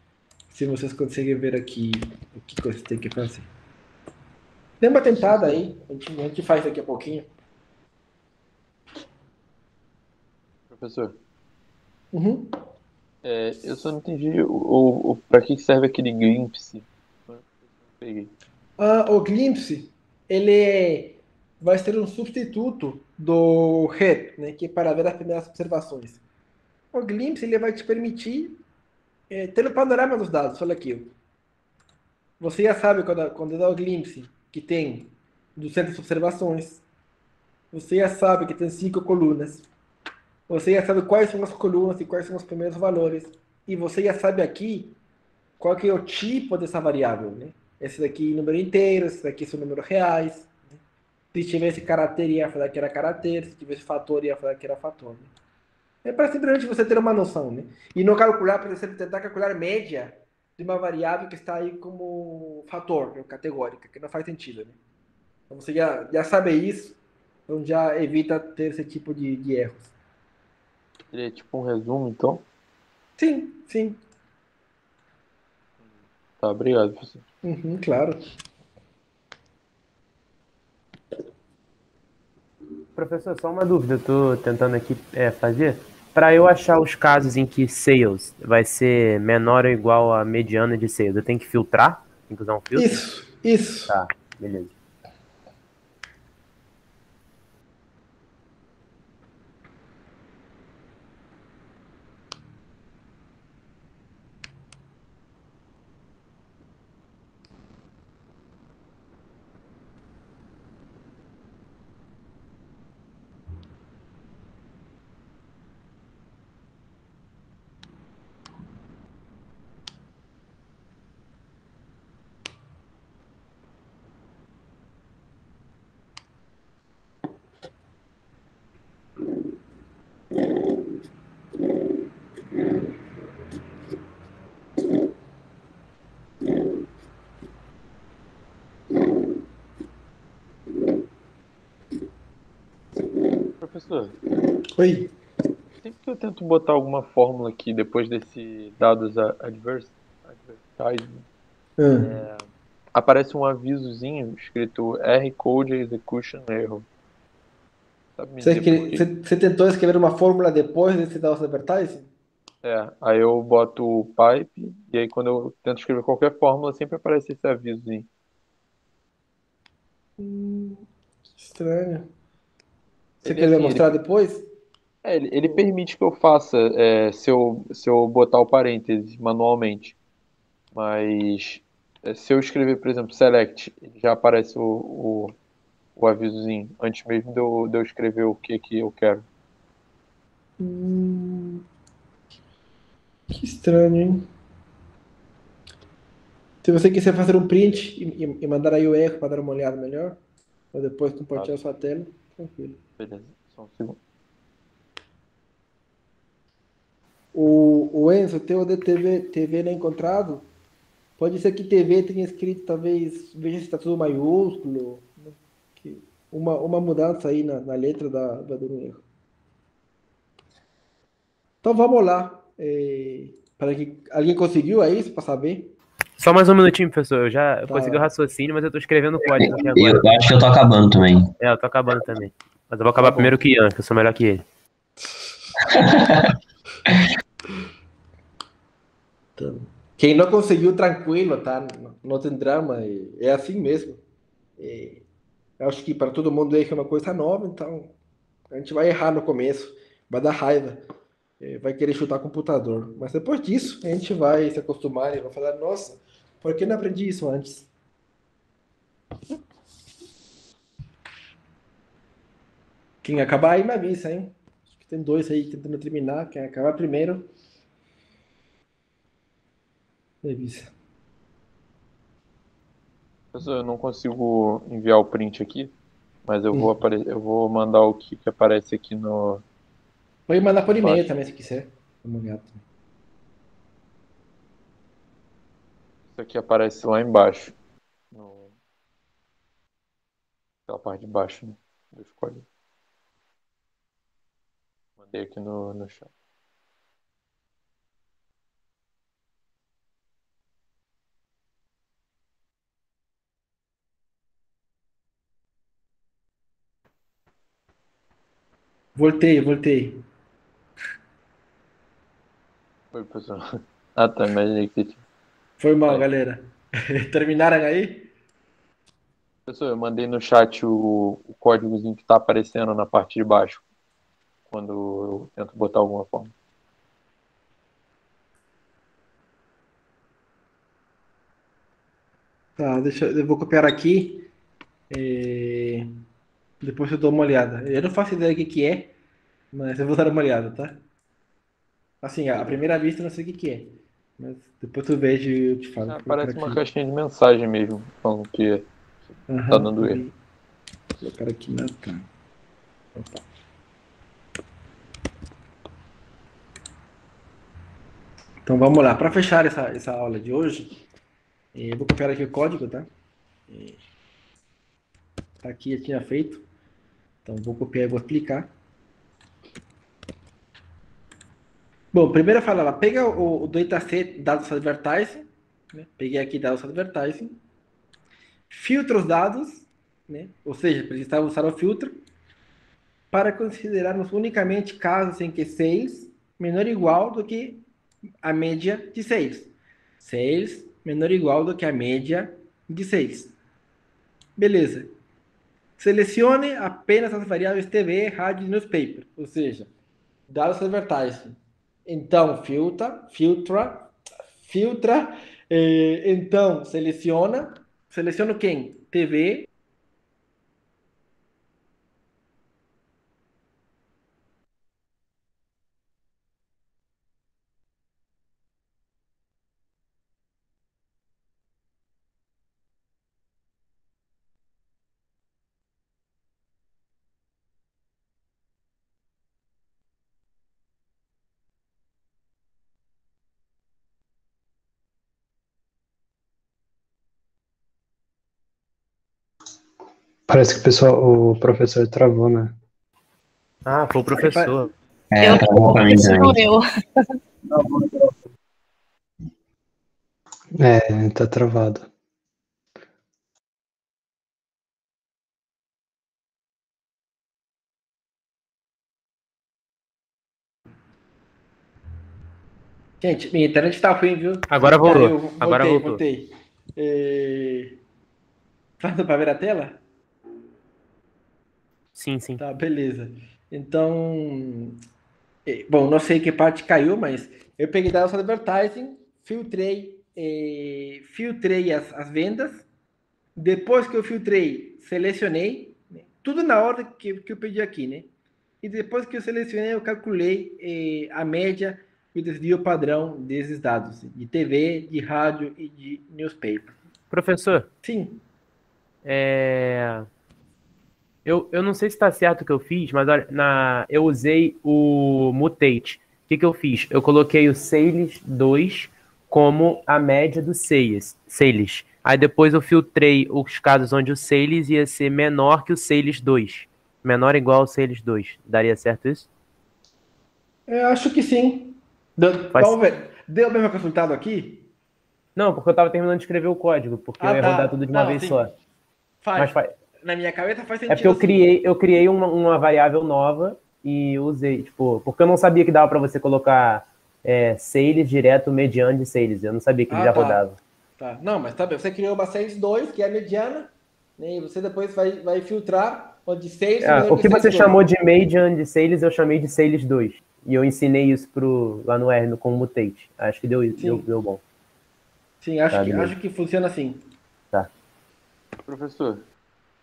se vocês conseguem ver aqui o que você tem que fazer. Dê uma tentada aí, a gente faz daqui a pouquinho. Professor, Uhum. eu só não entendi para que serve aquele glimpse. Peguei. O glimpse, ele vai ser um substituto do head, né, que é para ver as primeiras observações. O glimpse ele vai te permitir ter o panorama dos dados. Olha aqui. Você já sabe quando dá o glimpse que tem 200 observações. Você já sabe que tem 5 colunas. Você já sabe quais são as colunas e quais são os primeiros valores. E você já sabe aqui qual que é o tipo dessa variável, né? Esse daqui é número inteiro, esse daqui são números reais. Né? Se tivesse caractere, ia falar que era caractere. Se tivesse fator, ia falar que era fator. Né? É para simplesmente você ter uma noção, né? E não calcular, por exemplo, tentar calcular média de uma variável que está aí como fator, né? Categórica, que não faz sentido, né? Então você já sabe isso, então já evita ter esse tipo de erros. Ele é tipo um resumo, então? Sim. Tá, obrigado, professor. Claro. Professor, só uma dúvida, eu tô tentando aqui fazer. Para eu achar os casos em que sales vai ser menor ou igual a mediana de sales, eu tenho que filtrar? Tem que usar um filtro? Isso. Tá, beleza. Professor, Oi. sempre que eu tento botar alguma fórmula aqui depois desse dados advertisement, aparece um avisozinho escrito R-Code Execution Error. Sabe me dizer por quê? Você tentou escrever uma fórmula depois desse DAOs Advertising? Aí eu boto o pipe e aí quando eu tento escrever qualquer fórmula sempre aparece esse avisozinho. Estranho. Você Ele, quer me assim, mostrar depois? ele permite que eu faça se eu botar o parênteses manualmente. Mas se eu escrever, por exemplo, select, já aparece o avisozinho antes mesmo de eu escrever o que eu quero. Que estranho, hein? Se você quiser fazer um print e mandar aí o erro para dar uma olhada melhor, ou depois Tá? compartilhar sua tela, tranquilo. Beleza, só um segundo. O Enzo, teu de TV não é encontrado? Pode ser que TV tenha escrito, talvez, veja se está tudo maiúsculo, né? Uma mudança aí na letra da do erro. Então vamos lá. Para que alguém conseguiu aí isso para saber? Só mais um minutinho, professor. Eu já Tá. consegui o raciocínio, mas eu tô escrevendo o código aqui Eu agora. acho que eu tô acabando também. Eu tô acabando também. Mas eu vou acabar primeiro que Ian, que eu sou melhor que ele. Então, quem não conseguiu, tranquilo, tá? Não tem drama, é assim mesmo. Eu acho que para todo mundo é uma coisa nova, então a gente vai errar no começo, vai dar raiva, vai querer chutar computador. Mas depois disso, a gente vai se acostumar e vai falar: nossa, por que não aprendi isso antes? Quem acabar aí me avisa, hein? Acho que tem dois aí tentando terminar. Quem acabar primeiro, me avisa. Professor, eu não consigo enviar o print aqui, mas eu vou mandar o que aparece aqui no. Pode mandar por e-mail embaixo. também, se quiser. Dá uma olhada. Isso aqui aparece lá embaixo. Naquela parte de baixo, né, dos códigos. Mandei aqui no chat. Voltei. Oi, professor. Ah, tá, imaginei que você tinha. Foi mal, Aí. galera. Terminaram aí? Professor, eu mandei no chat o códigozinho que está aparecendo na parte de baixo, quando eu tento botar alguma forma. Tá, eu vou copiar aqui. Depois eu dou uma olhada. Eu não faço ideia do que é, mas eu vou dar uma olhada, tá? Assim, à Beleza. primeira vista eu não sei o que é. Mas depois tu vejo e eu te falo. Vou colocar Aparece uma aqui. caixinha de mensagem mesmo, falando que tá dando erro. Vou colocar aqui na tela. Opa. Então vamos lá. Para fechar essa aula de hoje, eu vou copiar aqui o código, tá? Tá aqui, eu tinha feito. Então vou copiar e vou explicar. Bom, primeiro fala lá, pega o dataset dados advertising, né? Peguei aqui dados advertising, filtra os dados, né? Ou seja, precisava usar o filtro para considerarmos unicamente casos em que sales menor ou igual do que a média de sales. Sales menor ou igual do que a média de sales. Beleza. Selecione apenas as variáveis TV, rádio e newspaper, ou seja, dados advertising. Então, filtra, então, seleciona quem? TV. Parece que o professor travou, né? Ah, foi o professor. Eu travou pra mim também. eu. Tá travado. Gente, minha internet tá ruim, viu? Agora voltou. Caiu. Agora voltou. Voltei. Tá dando pra ver a tela? Sim, sim. Tá, beleza. Então, bom, não sei que parte caiu, mas eu peguei dados do advertising, filtrei as vendas. Depois que eu filtrei, selecionei, né? Tudo na ordem que eu pedi aqui, né? E depois que eu selecionei, eu calculei a média e o desvio padrão desses dados, de TV, de rádio e de newspaper. Professor, Sim. Eu não sei se está certo o que eu fiz, mas olha, eu usei o Mutate. O que eu fiz? Eu coloquei o Sales 2 como a média do Sales. Aí depois eu filtrei os casos onde o Sales ia ser menor que o Sales 2. Menor ou igual ao Sales 2. Daria certo isso? Eu acho que sim. Vamos ver. Deu o mesmo resultado aqui? Não, porque eu estava terminando de escrever o código, porque eu ia rodar tudo de uma vez sim. só. Faz. Na minha cabeça faz sentido. É porque eu criei uma variável nova e usei, tipo, porque eu não sabia que dava para você colocar sales direto mediano de sales. Eu não sabia que ele já rodava. Tá. Não, mas tá bem. Você criou uma sales 2, que é a mediana, né? E você depois vai filtrar o de sales. O que você chamou de median de sales, eu chamei de sales 2. E eu ensinei isso lá no R, com o Mutate. Acho que deu bom. Sim, acho que funciona assim. Tá. Professor.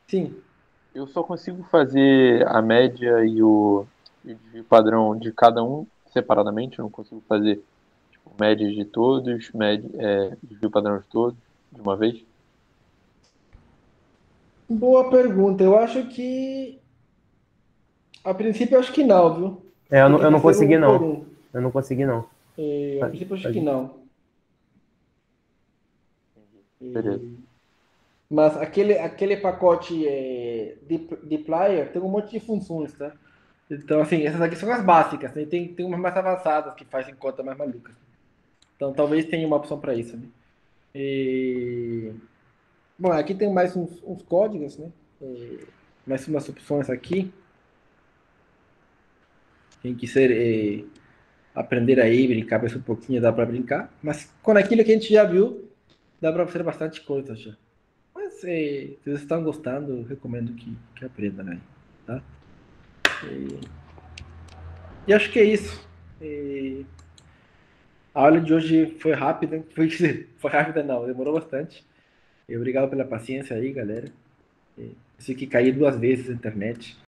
Sim. Eu só consigo fazer a média e o desvio padrão de cada um separadamente. Eu não consigo fazer média de todos, desvio padrão de todos, de uma vez. Boa pergunta. Eu acho que... A princípio, eu acho que não, viu? Eu não consegui, não. Eu não consegui, não. A princípio, eu acho que não. Beleza. Mas aquele pacote dplyr tem um monte de funções, tá? Então, assim, essas aqui são as básicas, né? Tem umas mais avançadas que fazem conta mais malucas. Então, talvez tenha uma opção para isso, né? Bom, aqui tem mais uns códigos, né? Mais umas opções aqui. Quem quiser aprender aí, brincar mais um pouquinho, dá para brincar. Mas com aquilo que a gente já viu, dá para fazer bastante coisa já. Mas se vocês estão gostando, eu recomendo que aprendam aí, tá? E acho que é isso. A aula de hoje foi rápida. Foi rápida não, demorou bastante. Obrigado pela paciência aí, galera. Esse aqui caiu 2 vezes na internet.